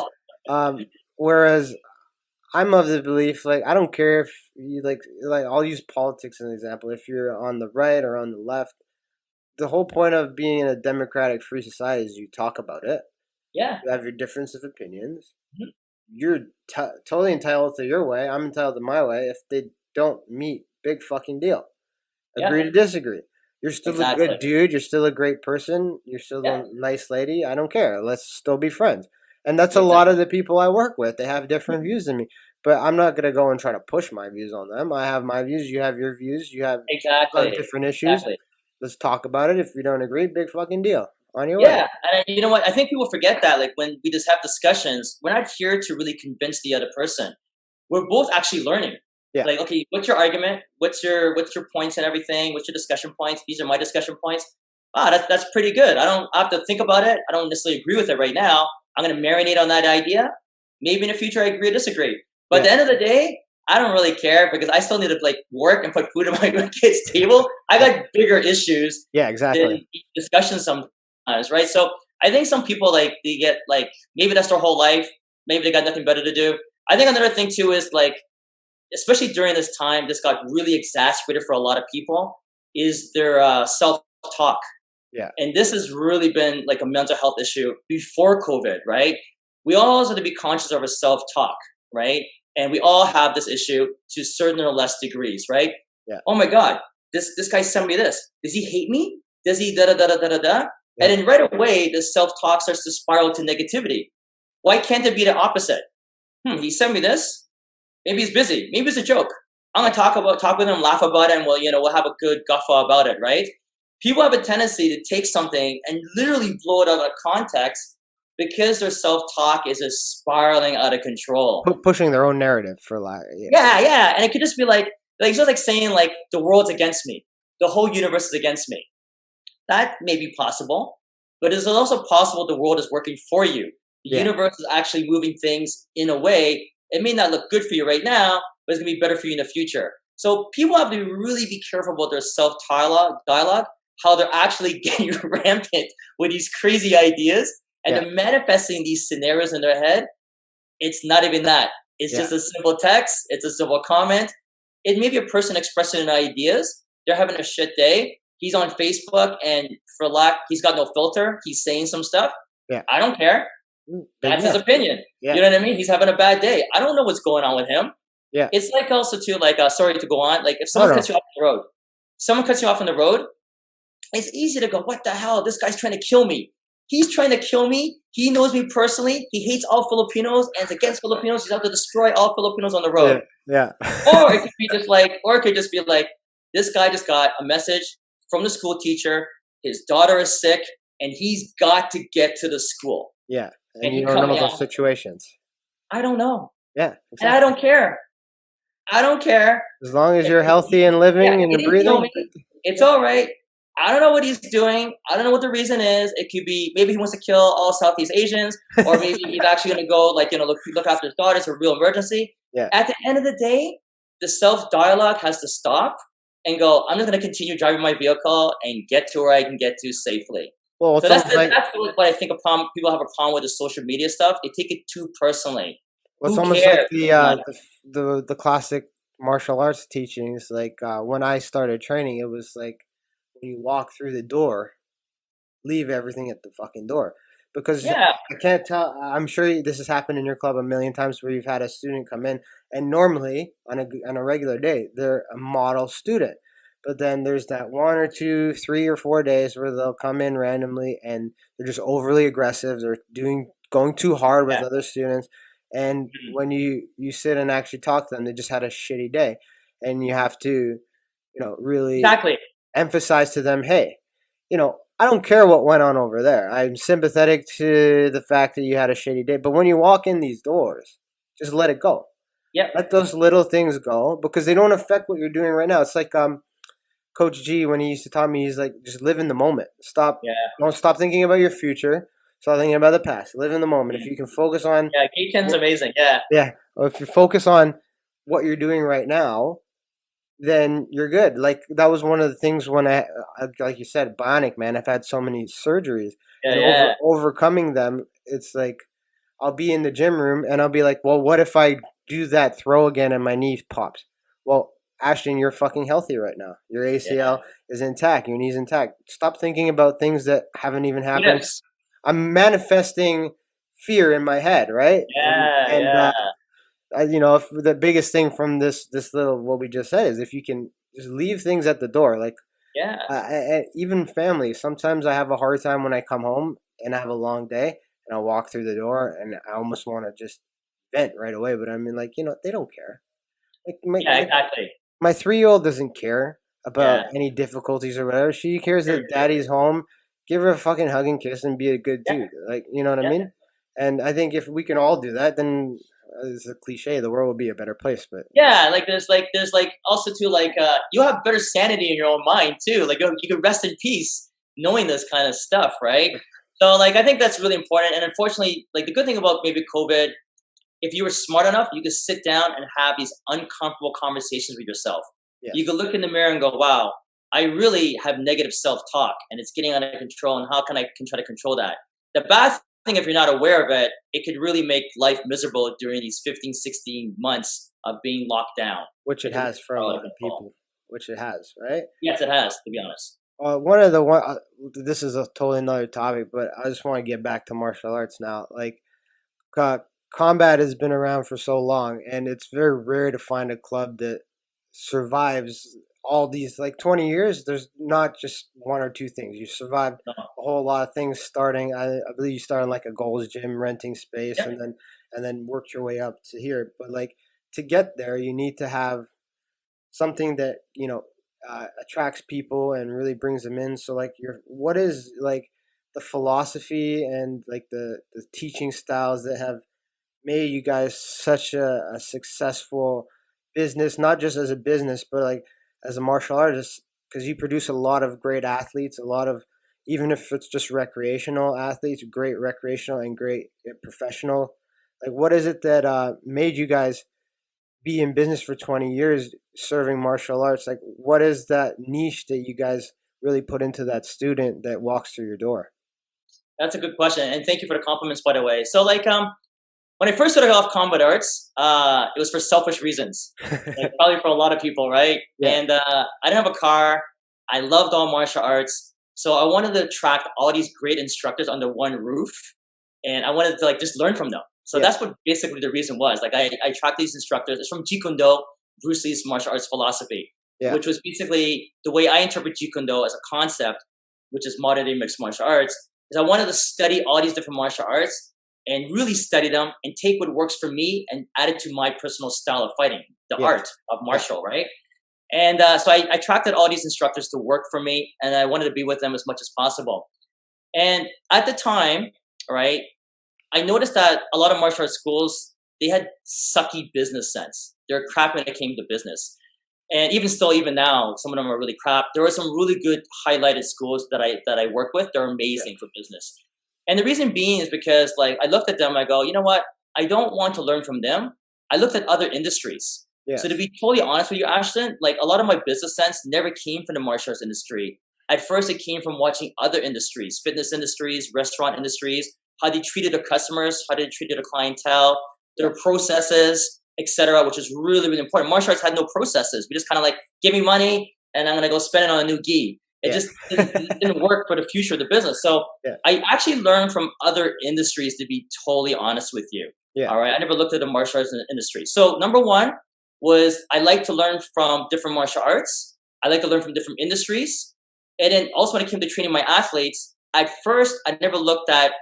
Whereas I'm of the belief, like, I don't care if you like I'll use politics as an example. If you're on the right or on the left, the whole point of being in a democratic free society is you talk about it. Yeah. You have your difference of opinions. Mm-hmm. You're totally entitled to your way. I'm entitled to my way. If they don't meet, big fucking deal. Agree to disagree. You're still a Exactly. good dude. You're still a great person. You're still Yeah. a nice lady. I don't care. Let's still be friends. And that's a lot of Exactly. the people I work with. They have different views than me. But I'm not going to go and try to push my views on them. I have my views. You have your views. You have Exactly. different issues. Exactly. Let's talk about it. If we don't agree, big fucking deal. On your way. Yeah, and you know what? I think people forget that. Like when we just have discussions, we're not here to really convince the other person. We're both actually learning. Yeah. Like, okay, what's your argument? What's your points and everything? What's your discussion points? These are my discussion points. Ah, that's pretty good. I don't have to think about it. I don't necessarily agree with it right now. I'm gonna marinate on that idea. Maybe in the future I agree or disagree. But at Yeah. the end of the day, I don't really care because I still need to like work and put food on my kids' table. I got bigger issues Yeah, exactly. than discussions sometimes, right? So I think some people like they get like maybe that's their whole life. Maybe they got nothing better to do. I think another thing too is like especially during this time, this got really exacerbated for a lot of people, is their self talk. Yeah. And this has really been like a mental health issue before COVID, right? We all have to be conscious of our self talk, right? And we all have this issue to certain or less degrees, right? Yeah. Oh my God, this guy sent me this. Does he hate me? Does he da da da da da da da? Yeah. And then right away, the self talk starts to spiral to negativity. Why can't it be the opposite? He sent me this. Maybe he's busy. Maybe it's a joke. I'm gonna talk with him, laugh about it, and we'll have a good guffaw about it, right? People have a tendency to take something and literally blow it out of context because their self-talk is just spiraling out of control. Pushing their own narrative for like. Yeah, yeah, and it could just be like it's just like saying like the world's against me, the whole universe is against me. That may be possible, but it's also possible the world is working for you. The universe is actually moving things in a way. It may not look good for you right now, but it's gonna be better for you in the future. So people have to really be careful about their dialogue, how they're actually getting rampant with these crazy ideas and they're manifesting these scenarios in their head. It's not even that. It's just a simple text. It's a simple comment. It may be a person expressing their ideas. They're having a shit day. He's on Facebook and he's got no filter. He's saying some stuff. Yeah. I don't care. That's his opinion. Yeah. You know what I mean? He's having a bad day. I don't know what's going on with him. Yeah. It's like also too, like, sorry to go on. Like if someone cuts you off on the road, it's easy to go, what the hell? This guy's trying to kill me. He's trying to kill me. He knows me personally. He hates all Filipinos and it's against Filipinos. He's out to destroy all Filipinos on the road. Yeah. Or it could just be like, this guy just got a message from the school teacher. His daughter is sick and he's got to get to the school. Yeah. And you don't know those situations. I don't know. Yeah. Exactly. And I don't care. I don't care. As long as you're healthy and living and breathing. It's all right. I don't know what he's doing. I don't know what the reason is. It could be maybe he wants to kill all Southeast Asians, or maybe he's actually going to go look after his daughter. It's a real emergency. Yeah. At the end of the day, the self-dialogue has to stop and go, I'm just going to continue driving my vehicle and get to where I can get to safely. Well, so that's what I think people have a problem with the social media stuff. They take it too personally. Well, it's almost like the classic martial arts teachings. Like when I started training, it was like when you walk through the door, leave everything at the fucking door. Because I can't tell. I'm sure this has happened in your club a million times where you've had a student come in, and normally on a regular day they're a model student. But then there's that 1 or 2, 3 or 4 days where they'll come in randomly and they're just overly aggressive. They're going too hard with other students. And when you sit and actually talk to them, they just had a shitty day. And you have to, really emphasize to them, hey, I don't care what went on over there. I'm sympathetic to the fact that you had a shitty day. But when you walk in these doors, just let it go. Yeah. Let those little things go because they don't affect what you're doing right now. It's like Coach G, when he used to tell me, he's like, just live in the moment. Don't stop thinking about your future. Stop thinking about the past. Live in the moment. If you can focus on... Yeah, K-Ken's amazing. Yeah. Yeah. Or if you focus on what you're doing right now, then you're good. Like, that was one of the things when like you said, bionic, man. I've had so many surgeries. Overcoming them, it's like, I'll be in the gym room and I'll be like, well, what if I do that throw again and my knee pops? Well, Ashton, you're fucking healthy right now. Your ACL is intact. Your knee's intact. Stop thinking about things that haven't even happened. Yes. I'm manifesting fear in my head, right? If the biggest thing from this little what we just said is if you can just leave things at the door. Like Yeah. Even family. Sometimes I have a hard time when I come home and I have a long day and I walk through the door and I almost want to just vent right away. But I mean, like, they don't care. Like Yeah, exactly. my 3-year-old doesn't care about Yeah. any difficulties or whatever. She cares Very that true. daddy's home. Give her a fucking hug and kiss and be a good Yeah. dude. Like, you know what I Yeah. mean? And I think if we can all do that, then it's a cliche. The world will be a better place. But Yeah, like there's also too you have better sanity in your own mind too. Like you can rest in peace knowing this kind of stuff, right? So like I think that's really important. And unfortunately, like the good thing about maybe COVID, if you were smart enough, you could sit down and have these uncomfortable conversations with yourself. You yes, could look in the mirror and go, "Wow, I really have negative self-talk, and it's getting out of control. And how can try to control that?" The bad thing, if you're not aware of it, it could really make life miserable during these 15, 16 months of being locked down. which it It could has really for a spiral out lot of of control. people, which it has, right? Yes, it has, to be honest. One of the one. This is a totally another topic, but I just want to get back to martial arts now. Like, co- combat has been around for so long, and it's very rare to find a club that survives all these, like, 20 years. There's not just one or two things. You survived No. a whole lot of things. Starting, I believe you started like a Gold's Gym, renting space, Yep. and then worked your way up to here. But like, to get there, you need to have something that attracts people and really brings them in. So like, what is like the philosophy and like the teaching styles that have made you guys such a successful business, not just as a business, but like as a martial artist, because you produce a lot of great athletes, a lot of, even if it's just recreational athletes, great recreational and great professional. Like, what is it that made you guys be in business for 20 years serving martial arts? Like, what is that niche that you guys really put into that student that walks through your door? That's a good question, and thank you for the compliments, by the way. So like when I first started off Combat Arts, it was for selfish reasons, like probably for a lot of people, right? Yeah. And I didn't have a car. I loved all martial arts, so I wanted to attract all these great instructors under one roof, and I wanted to like just learn from them. So Yeah. that's what basically the reason was. Like I attract these instructors. It's from Jeet Kune Do, Bruce Lee's martial arts philosophy, Yeah. which was basically the way I interpret Jeet Kune Do as a concept, which is modern day mixed martial arts. Is I wanted to study all these different martial arts and really study them and take what works for me and add it to my personal style of fighting, the Yes. art of Yeah. martial, right? And so I attracted all these instructors to work for me, and I wanted to be with them as much as possible. And at the time, right, I noticed that a lot of martial arts schools, they had sucky business sense. They're crap when it came to business. And even still, even now, some of them are really crap. There are some really good highlighted schools that I work with. They're Yeah. amazing for business. And the reason being is because like I looked at them, I go, you know what? I don't want to learn from them. I looked at other industries. So to Yes. be totally honest with you, Ashton, like a lot of my business sense never came from the martial arts industry. At first, it came from watching other industries, fitness industries, restaurant industries, how they treated their customers, how they treated their clientele, Yeah. their processes, etc., which is really, really important. Martial arts had no processes. We just kind of like, give me money and I'm gonna go spend it on a new gi. It Yeah. just didn't work for the future of the business. So Yeah. I actually learned from other industries, to be totally honest with you. Yeah. All right. I never looked at the martial arts industry. So number one was I like to learn from different martial arts. I like to learn from different industries. And then also when it came to training my athletes, at first I never looked at,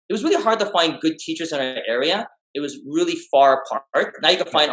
it was really hard to find good teachers in our area. It was really far apart. Now you can Yeah. find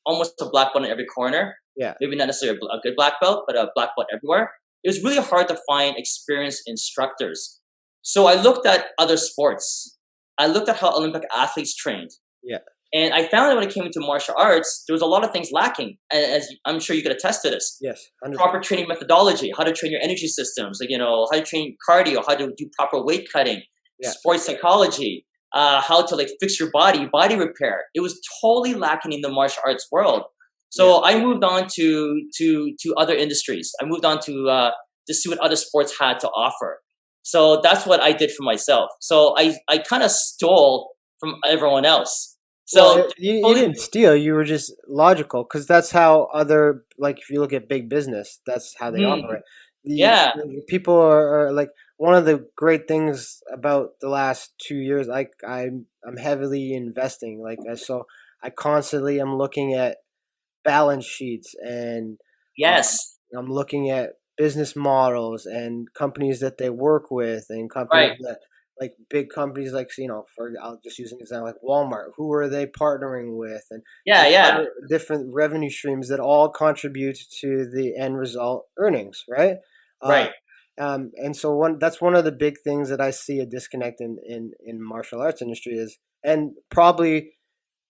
almost a black belt in every corner. Yeah. Maybe not necessarily a good black belt, but a black belt everywhere. It was really hard to find experienced instructors. So I looked at other sports. I looked at how Olympic athletes trained. Yeah. And I found that when it came into martial arts, there was a lot of things lacking. As I'm sure you could attest to this. Yes. 100%. Proper training methodology, how to train your energy systems, like, how to train cardio, how to do proper weight cutting, Yeah. sports psychology, how to like fix your body repair. It was totally lacking in the martial arts world. So I moved on to other industries. I moved on to see what other sports had to offer. So that's what I did for myself. So I kind of stole from everyone else. Well, So you totally, didn't steal. You were just logical, because that's how other, like, if you look at big business, that's how they operate. yeah, The people are like, one of the great things about the last 2 years. Like, I'm heavily investing. Like, so I constantly am looking at balance sheets, and um, yes, I'm looking at business models and companies that they work with, and companies Right. that, like big companies, like, for I'll just use an example like Walmart. Who are they partnering with, and Yeah, yeah. other different revenue streams that all contribute to the end result earnings, right? Uh, Right. and so that's one of the big things that I see a disconnect in martial arts industry is, and probably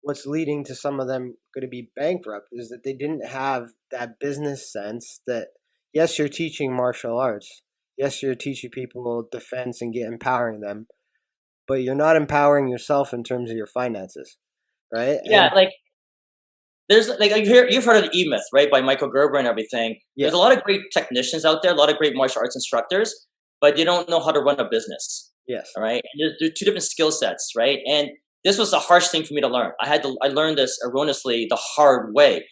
what's leading to some of them going to be bankrupt, is that they didn't have that business sense that, yes, you're teaching martial arts, yes, you're teaching people defense and empowering them, but you're not empowering yourself in terms of your finances, right? Yeah, And like there's like you've heard of the E Myth, right, by Michael Gerber and everything. There's a yes, lot of great technicians out there, a lot of great martial arts instructors, but they don't know how to run a business. yes, All right, and there's two different skill sets, right? And this was a harsh thing for me to learn. I learned this erroneously the hard way.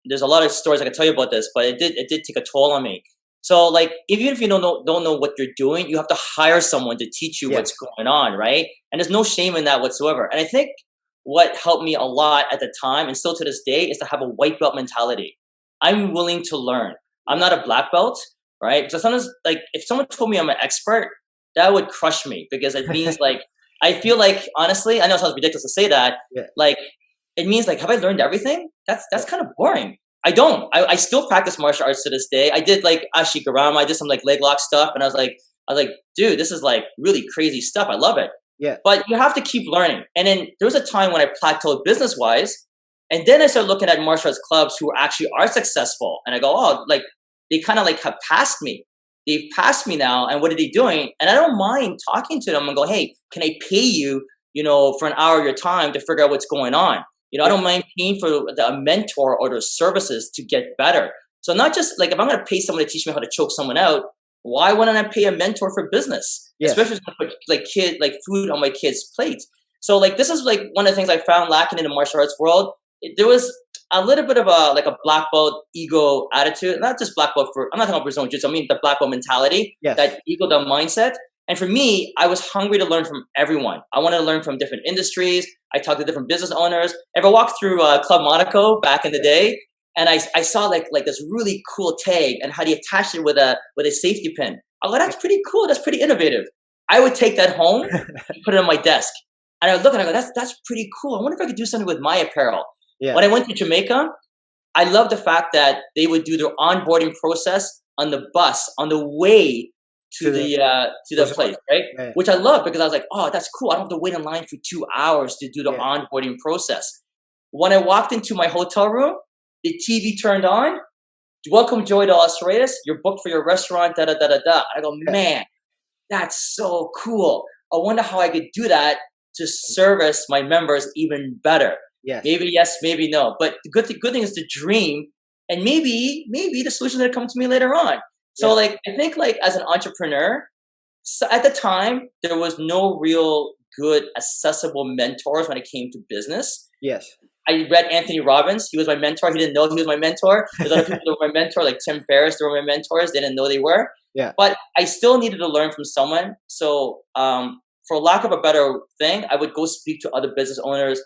There's a lot of stories I can tell you about this, but it did take a toll on me. So like even if you don't know what you're doing, you have to hire someone to teach you what's yes, going on, right? And there's no shame in that whatsoever. And I think what helped me a lot at the time and still to this day is to have a white belt mentality. I'm willing to learn. I'm yes, not a black belt, right? Because sometimes, like, if someone told me I'm an expert, that would crush me because it means, like, I feel like, honestly, I know it sounds ridiculous to say that, yeah, like, it means, like, have I learned everything? That's yeah, kind of boring. I don't. I still practice martial arts to this day. I did like ashigarama. I did some like leg lock stuff, and I was like, dude, this is like really crazy stuff. I love it. yeah, But you have to keep learning. And then there was a time when I plateaued business wise. And then I started looking at martial arts clubs who actually are successful. And I go, oh, like they kind of like have passed me. They've passed me now. And what are they doing? And I don't mind talking to them and go, hey, can I pay you, for an hour of your time to figure out what's going on? I yeah, don't mind paying for a mentor or their services to get better. So not just like if I'm going to pay someone to teach me how to choke someone out, why wouldn't I pay a mentor for business? yes, Especially if I put like food on my kids' plates. So like this is like one of the things I found lacking in the martial arts world. There was a little bit of a black belt ego attitude, not just black belt for I'm not talking about Brazilian jiu-jitsu, I mean the black belt mentality, yes, that ego, the mindset. And for me, I was hungry to learn from everyone. I wanted to learn from different industries. I talked to different business owners. Ever walked through Club Monaco back in the day? And I saw like this really cool tag and how they attached it with a safety pin. I go, that's pretty cool. That's pretty innovative. I would take that home and put it on my desk. And I would look and I go, that's pretty cool. I wonder if I could do something with my apparel. yeah, When I went to Jamaica, I love the fact that they would do their onboarding process on the bus on the way to to the the place, resort, right? yeah, Which I love because I was like, oh, that's cool. I don't have to wait in line for 2 hours to do the yeah, onboarding process. When I walked into my hotel room, the TV turned on. Welcome, Joy, to Los Reyes. You're booked for your restaurant. Da da da da da. I go, yeah, man, that's so cool. I wonder how I could do that to service my members even better. yes, Maybe yes, maybe no. But the good thing is to dream, and maybe the solution is gonna come to me later on. So yeah, like I think like as an entrepreneur, so at the time there was no real good accessible mentors when it came to business. yes, I read Anthony Robbins. He was my mentor. He didn't know he was my mentor. There's other people that were my mentor, like Tim Ferriss. They were my mentors. They didn't know they were. yeah, But I still needed to learn from someone. So, for lack of a better thing, I would go speak to other business owners,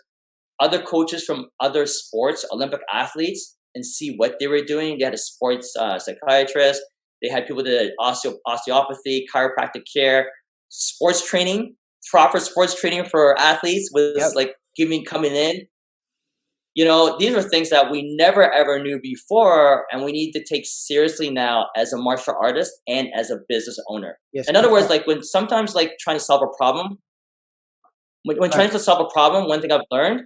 other coaches from other sports, Olympic athletes, and see what they were doing. They had a sports psychiatrist. They had people that did osteopathy, chiropractic care, sports training, proper sports training for athletes was yep, like coming in. These are things that we never ever knew before, and we need to take seriously now as a martial artist and as a business owner. yes, In other words, like when sometimes like trying to solve a problem, when right, trying to solve a problem, one thing I've learned,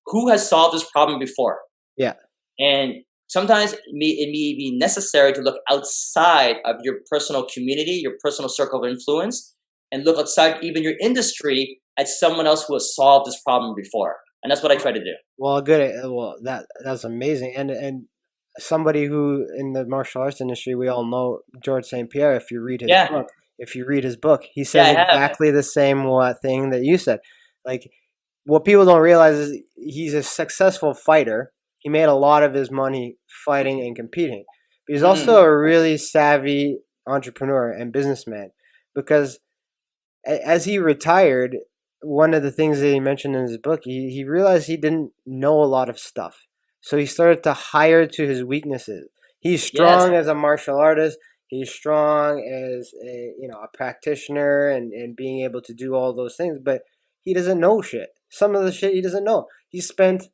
who has solved this problem before? yeah, And sometimes it may be necessary to look outside of your personal community, your personal circle of influence, and look outside even your industry at someone else who has solved this problem before. And that's what I try to do. well, good. Well, that's amazing, and somebody who in the martial arts industry, we all know George St. Pierre. Yeah, If you read his book, he yeah, says I have. exactly the same thing that you said. Like, what people don't realize is he's a successful fighter. He made a lot of his money fighting and competing. But he's Hmm. also a really savvy entrepreneur and businessman, because as he retired, one of the things that he mentioned in his book, he realized he didn't know a lot of stuff. So he started to hire to his weaknesses. He's Yes, strong as a martial artist. He's strong as a practitioner and being able to do all those things, but he doesn't know shit. Some of the shit he doesn't know. He spent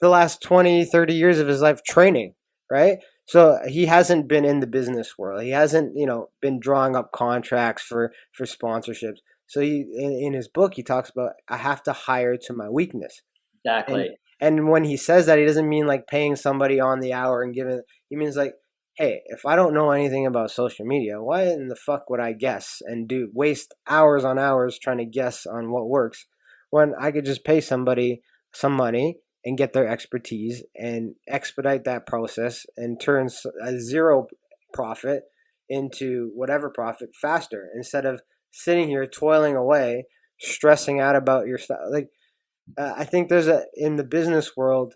the last 20, 30 years of his life training, right? So he hasn't been in the business world. He hasn't, been drawing up contracts for sponsorships. So in his book he talks about, I have to hire to my weakness. And exactly. and when he says that, he doesn't mean like paying somebody on the hour and giving. He means like, hey, if I don't know anything about social media, why in the fuck would I guess and do waste hours on hours trying to guess on what works when I could just pay somebody some money and get their expertise and expedite that process and turn a zero profit into whatever profit faster instead of sitting here toiling away, stressing out about your stuff. Like, I think in the business world,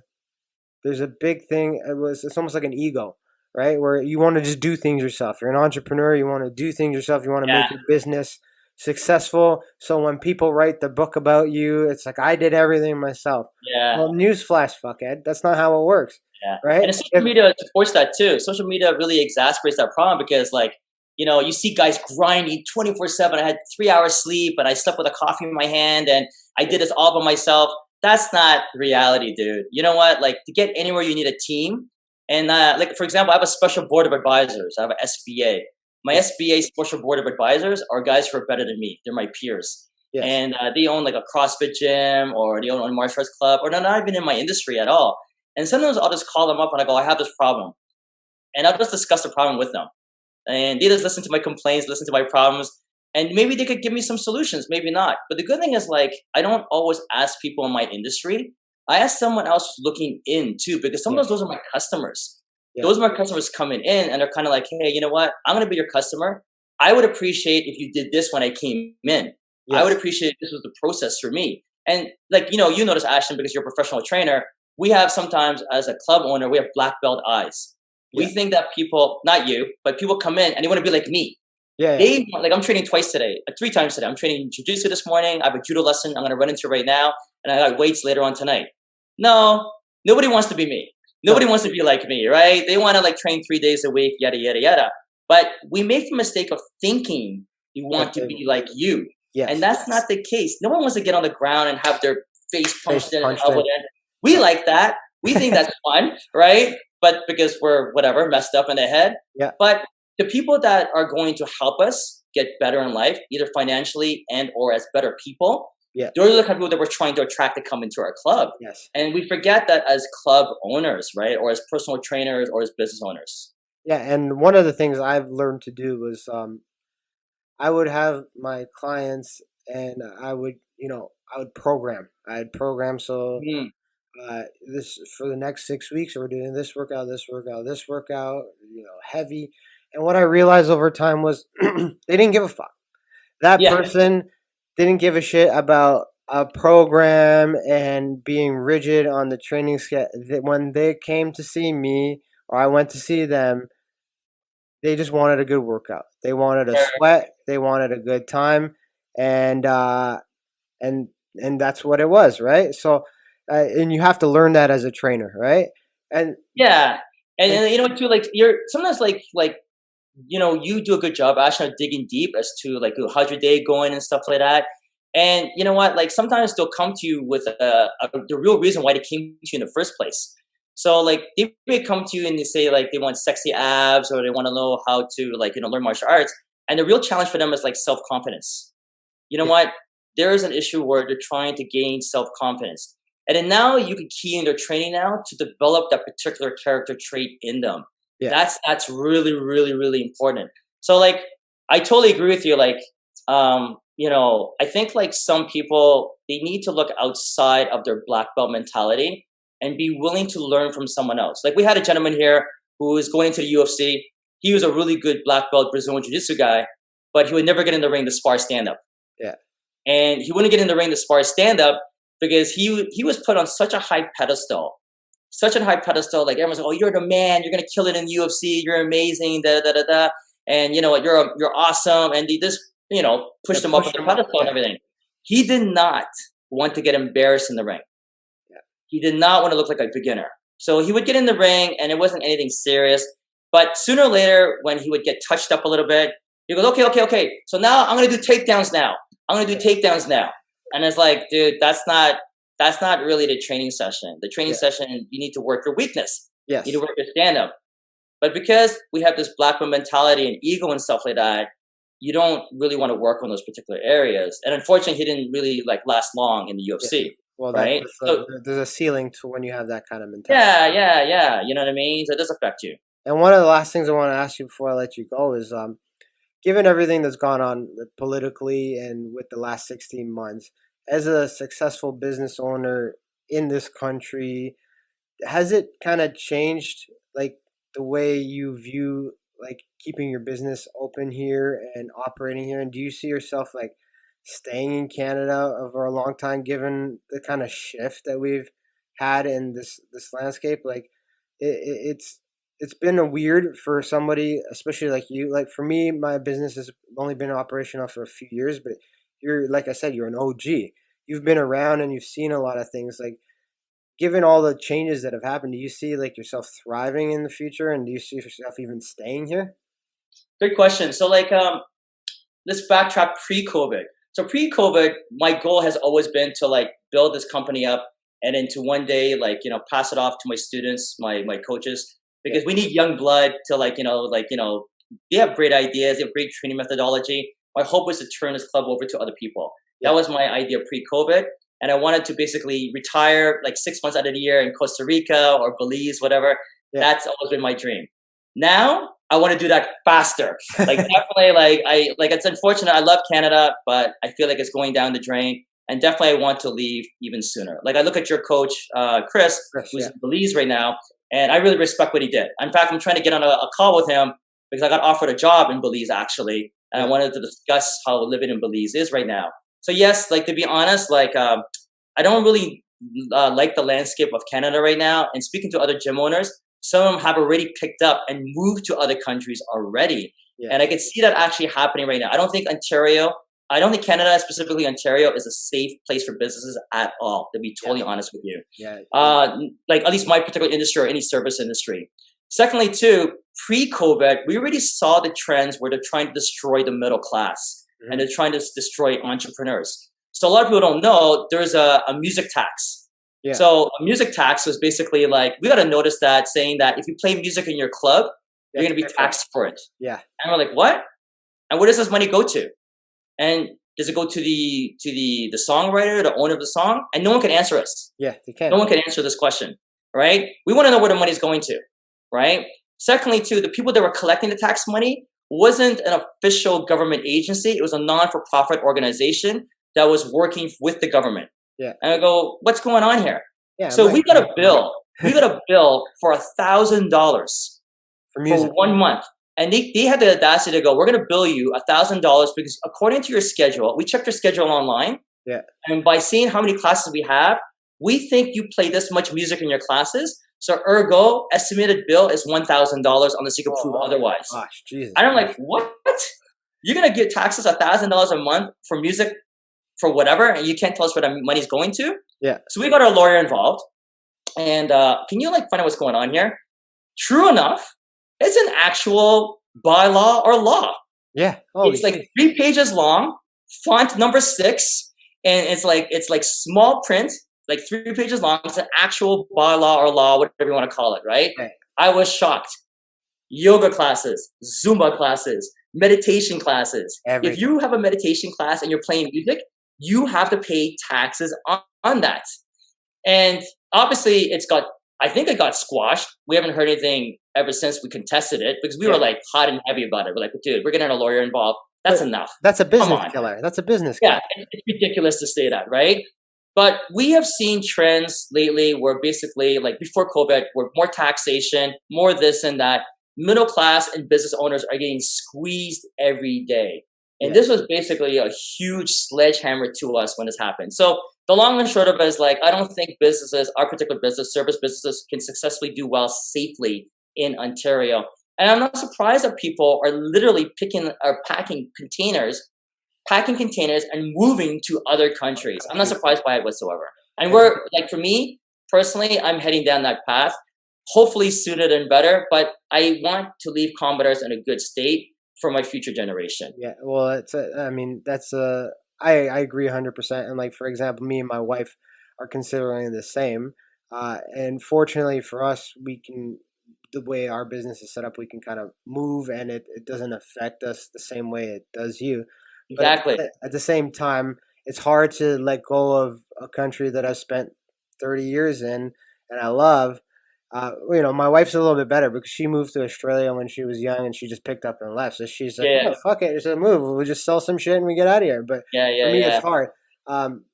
there's a big thing. It's almost like an ego, right? Where you want to just do things yourself. You're an entrepreneur. You want to do things yourself. You want to Yeah, make your business successful. So when people write the book about you, it's like I did everything myself. yeah. Well, newsflash, fuckhead. That's not how it works, Yeah, right? and the social media supports that too. Social media really exacerbates that problem because, like, you see guys grinding 24/7. I had 3 hours sleep, and I slept with a coffee in my hand, and I did this all by myself. That's not reality, dude. You know what? Like, to get anywhere, you need a team. And like, for example, I have a special board of advisors. I have an SBA. My Yeah. SBA special board of advisors are guys who are better than me. They're my peers, Yes. and they own like a CrossFit gym, or they own a martial arts club, or they're not even in my industry at all. And sometimes I'll just call them up and I go, I have this problem. And I'll just discuss the problem with them. And they just listen to my complaints, listen to my problems. And maybe they could give me some solutions, maybe not. But the good thing is, like, I don't always ask people in my industry. I ask someone else who's looking in too, because sometimes Yes. those are my customers. Yeah. Those are my customers coming in and they're kind of like, hey, you know what? I'm going to be your customer. I would appreciate if you did this when I came in. I would Yes. appreciate if this was the process for me. And like, you notice, Ashton, because you're a professional trainer, we have sometimes as a club owner, we have black belt eyes. We Yeah. think that people, not you, but people come in and they want to be like me. Yeah. Yeah. They like, I'm training twice today, 3 times today. I'm training jujitsu this morning. I have a judo lesson I'm going to run into right now, and I got weights later on tonight. No, nobody wants to be me. No. Nobody wants to be like me, right? They want to like train 3 days a week, yada yada yada. But we make the mistake of thinking we want to be like you, and Yes. that's not the case. No one wants to get on the ground and have their face punched Face in and punched elbowed in. in. We like that. We think that's fun, right? But because we're whatever messed up in the head. Yeah. But the people that are going to help us get better in life, either financially and or as better people, Yeah. those are the kind of people that we're trying to attract to come into our club. Yes. And we forget that as club owners, right? Or as personal trainers or as business owners. Yeah. And one of the things I've learned to do was I would have my clients and I would program. I'd program so Mm, this for the next 6 weeks we're doing this workout, this workout, this workout, heavy. And what I realized over time was they didn't give a fuck. That yeah, person didn't give a shit about a program and being rigid on the training schedule. When they came to see me or I went to see them, they just wanted a good workout. They wanted a sweat. They wanted a good time, and and and that's what it was, right? So, and you have to learn that as a trainer, right? And yeah. And, and and you know too, like you're sometimes like you do a good job actually digging deep as to like how's your day going and stuff like that. And you know what? Like sometimes they'll come to you with the real reason why they came to you in the first place. So like they may come to you and they say like they want sexy abs or they want to know how to like learn martial arts. And the real challenge for them is like self confidence. You know yeah, what? There is an issue where they're trying to gain self confidence. And then now you can key in their training now to develop that particular character trait in them. yeah, That's really, really, really important. So like I totally agree with you. Like I think like some people they need to look outside of their black belt mentality and be willing to learn from someone else. Like we had a gentleman here who was going into the UFC. He was a really good black belt Brazilian Jiu-Jitsu guy, but he would never get in the ring to spar stand up. yeah, And he wouldn't get in the ring to spar stand up because he was put on such a high pedestal, such a high pedestal. Like everyone's like, "Oh, you're the man. You're gonna kill it in the UFC. You're amazing." Da da da da. And you know what? You're awesome. And they just yeah. pushed him up Push with the them up. pedestal and Yeah, everything. He did not want to get embarrassed in the ring. yeah, He did not want to look like a beginner. So he would get in the ring, and it wasn't anything serious. But sooner or later, when he would get touched up a little bit, he goes, okay. So now I'm gonna do takedowns now. And it's like, dude, that's not really the training session. The training session, you need to work your weakness. Yes. You need to work your stand up. But because we have this black man mentality and ego and stuff like that, you don't really want to work on those particular areas. And unfortunately, he didn't really like last long in the UFC. Yeah. Well, right? There's a ceiling to when you have that kind of mentality. Yeah. You know what I mean? So it does affect you. And one of the last things I want to ask you before I let you go is, given everything that's gone on politically and with the last 16 months, as a successful business owner in this country, has it kind of changed like the way you view like keeping your business open here and operating here? And do you see yourself like staying in Canada over a long time, given the kind of shift that we've had in this landscape? Like it's been a weird for somebody, especially like you. Like for me, my business has only been operational for a few years, but you're, like I said, you're an OG. You've been around and you've seen a lot of things. Like, given all the changes that have happened, do you see like yourself thriving in the future, and do you see yourself even staying here? Good question. So like, let's backtrack pre-COVID. So pre-COVID, my goal has always been to like build this company up and then to one day, like, pass it off to my students, my coaches, because we need young blood to they have great ideas, they have great training methodology. My hope was to turn this club over to other people. That was my idea pre-COVID. And I wanted to basically retire like 6 months out of the year in Costa Rica or Belize, whatever. That's always been my dream. Now I want to do that faster. Like definitely it's unfortunate. I love Canada, but I feel like it's going down the drain. And definitely I want to leave even sooner. Like I look at your coach, Chris, who's in Belize right now, and I really respect what he did. In fact, I'm trying to get on a call with him because I got offered a job in Belize actually. And I wanted to discuss how living in Belize is right now. So yes, like to be honest, like I don't really like the landscape of Canada right now. And speaking to other gym owners, some of them have already picked up and moved to other countries already. And I can see that actually happening right now. I don't think Canada, specifically Ontario, is a safe place for businesses at all, to be totally honest with you. Like at least my particular industry or any service industry. Secondly, too, pre-COVID, we already saw the trends where they're trying to destroy the middle class and they're trying to destroy entrepreneurs. So a lot of people don't know there's a music tax. So a music tax was basically like, we got to notice that, saying that if you play music in your club, you're going to be taxed for it. And we're like, what? And where does this money go to? And does it go to the songwriter, the owner of the song? And no one can answer us. They can. No one can answer this question, right? We want to know where the money is going to, right? Secondly, too, the people that were collecting the tax money wasn't an official government agency. It was a non-for-profit organization that was working with the government. And I go, what's going on here? So we got a bill. We got a bill for $1,000 for 1 month. And they had the audacity to go, we're going to bill you $1,000 because according to your schedule, we checked your schedule online. And by seeing how many classes we have, we think you play this much music in your classes. So ergo, estimated bill is $1,000 unless you can prove otherwise. Gosh, Jesus. And I'm like, what? You're going to get taxes $1,000 a month for music for whatever, and you can't tell us where the money's going to? So we got our lawyer involved. And can you find out what's going on here? True enough, it's an actual bylaw or law. It's like 3 pages long, font number 6, and it's like small print, like 3 pages long. It's an actual bylaw or law, whatever you want to call it, right? I was shocked. Yoga classes, Zumba classes, meditation classes. Everything. If you have a meditation class and you're playing music, you have to pay taxes on that. And obviously I think it got squashed. We haven't heard anything ever since we contested it because we were like hot and heavy about it. We're like, dude, we're getting a lawyer involved. That's enough. That's a business killer. That's a business killer. It's ridiculous to say that, right? But we have seen trends lately where basically, like before COVID, where more taxation, more this and that. Middle class and business owners are getting squeezed every day. And this was basically a huge sledgehammer to us when this happened. So the long and short of it is I don't think businesses, our particular business, service businesses, can successfully do well safely in Ontario. And I'm not surprised that people are literally packing containers and moving to other countries. I'm not surprised by it whatsoever. And we're for me personally, I'm heading down that path. hopefully sooner than better. But I want to leave Kombat Arts in a good state for my future generation. Yeah, well, I mean, I agree 100%. And like, for example, me and my wife are considering the same. And fortunately for us, the way our business is set up, we can kind of move and it doesn't affect us the same way it does you. But Exactly. at the same time, it's hard to let go of a country that I've spent 30 years in and I love. My wife's a little bit better because she moved to Australia when she was young and she just picked up and left. So she's like, Yeah, "Oh, fuck it, it's a move. We'll just sell some shit and we get out of here." But yeah, for yeah, me, it's yeah, hard.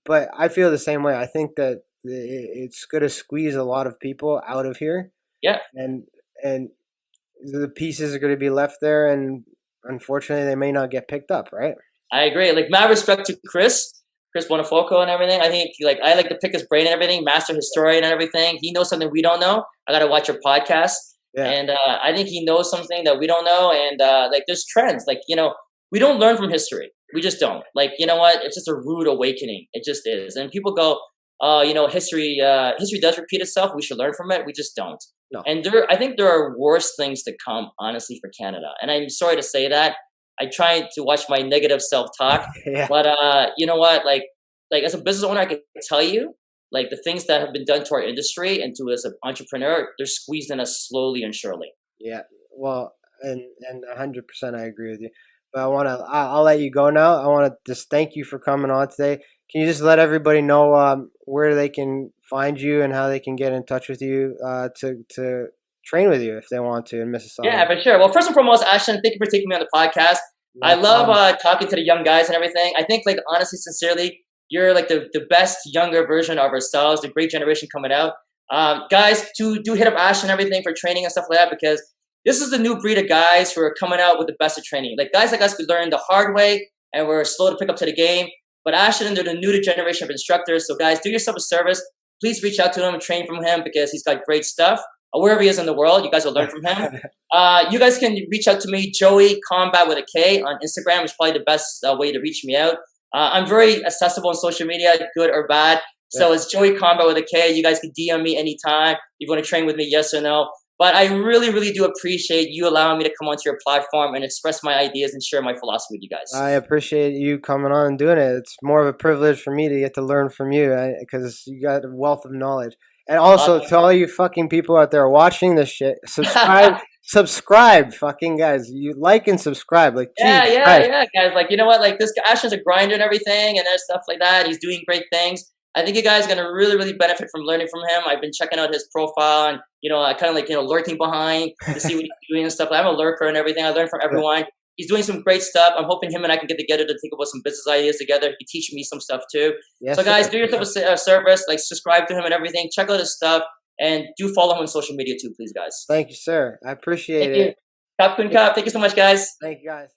But I feel the same way. I think that it's going to squeeze a lot of people out of here, yeah. and and the pieces are going to be left there, and unfortunately, they may not get picked up. Right? I agree. Like mad respect to Chris Bonafoco and everything. I think like I like to pick his brain and everything, master historian and everything. He knows something we don't know. I gotta watch your podcast, Yeah. and I think he knows something that we don't know. And like there's trends. Like we don't learn from history. We just don't. Like you know what? It's just a rude awakening. It just is. And people go, history does repeat itself. We should learn from it. We just don't. No. And I think there are worse things to come, honestly, for Canada. And I'm sorry to say that. I try to watch my negative self-talk, Yeah. but you know what? Like as a business owner, I can tell you, like the things that have been done to our industry and to as an entrepreneur, they're squeezing us slowly and surely. Yeah. Well, and 100% I agree with you. But I'll let you go now. I want to just thank you for coming on today. Can you just let everybody know where they can find you and how they can get in touch with you to train with you if they want to in Yeah, Mississauga? for sure. Well, first and foremost, Ashton, thank you for taking me on the podcast. I No love problem. talking to the young guys and everything. I think, like, honestly, sincerely, you're like the best younger version of ourselves, the great generation coming out. Guys, do hit up Ashton and everything for training and stuff like that because this is the new breed of guys who are coming out with the best of training. Like, guys like us, we learn the hard way and we're slow to pick up to the game. But Ashton, they're the new generation of instructors. So, guys, do yourself a service. Please reach out to him and train from him because he's got great stuff. Wherever he is in the world, you guys will learn from him. You guys can reach out to me, Joey Combat with a K on Instagram is probably the best way to reach me out. I'm very accessible on social media, good or bad. So Yeah. it's Joey Combat with a K. You guys can DM me anytime if you want to train with me, yes or no. But I really, really do appreciate you allowing me to come onto your platform and express my ideas and share my philosophy with you guys. I appreciate you coming on and doing it. It's more of a privilege for me to get to learn from you because you got a wealth of knowledge. And also to all you fucking people out there watching this shit, subscribe, subscribe, fucking guys. You like and subscribe, like Yeah, Jesus yeah, Christ. yeah, guys. Like, you know what? Like, this guy, Ashton's a grinder and everything, and there's stuff like that. He's doing great things. I think you guys are gonna really, really benefit from learning from him. I've been checking out his profile, and I kind of like lurking behind to see what he's doing and stuff. I'm a lurker and everything. I learn from Yeah, everyone. He's doing some great stuff. I'm hoping him and I can get together to think about some business ideas together. He teach me some stuff too. So, yes, guys, sir. do yourself a service. Like, subscribe to him and everything. Check out his stuff, and do follow him on social media too, please, guys. Thank you, sir. I appreciate Thank you. it. Cap Kun Cap. Thank you so much, guys. Thank you, guys.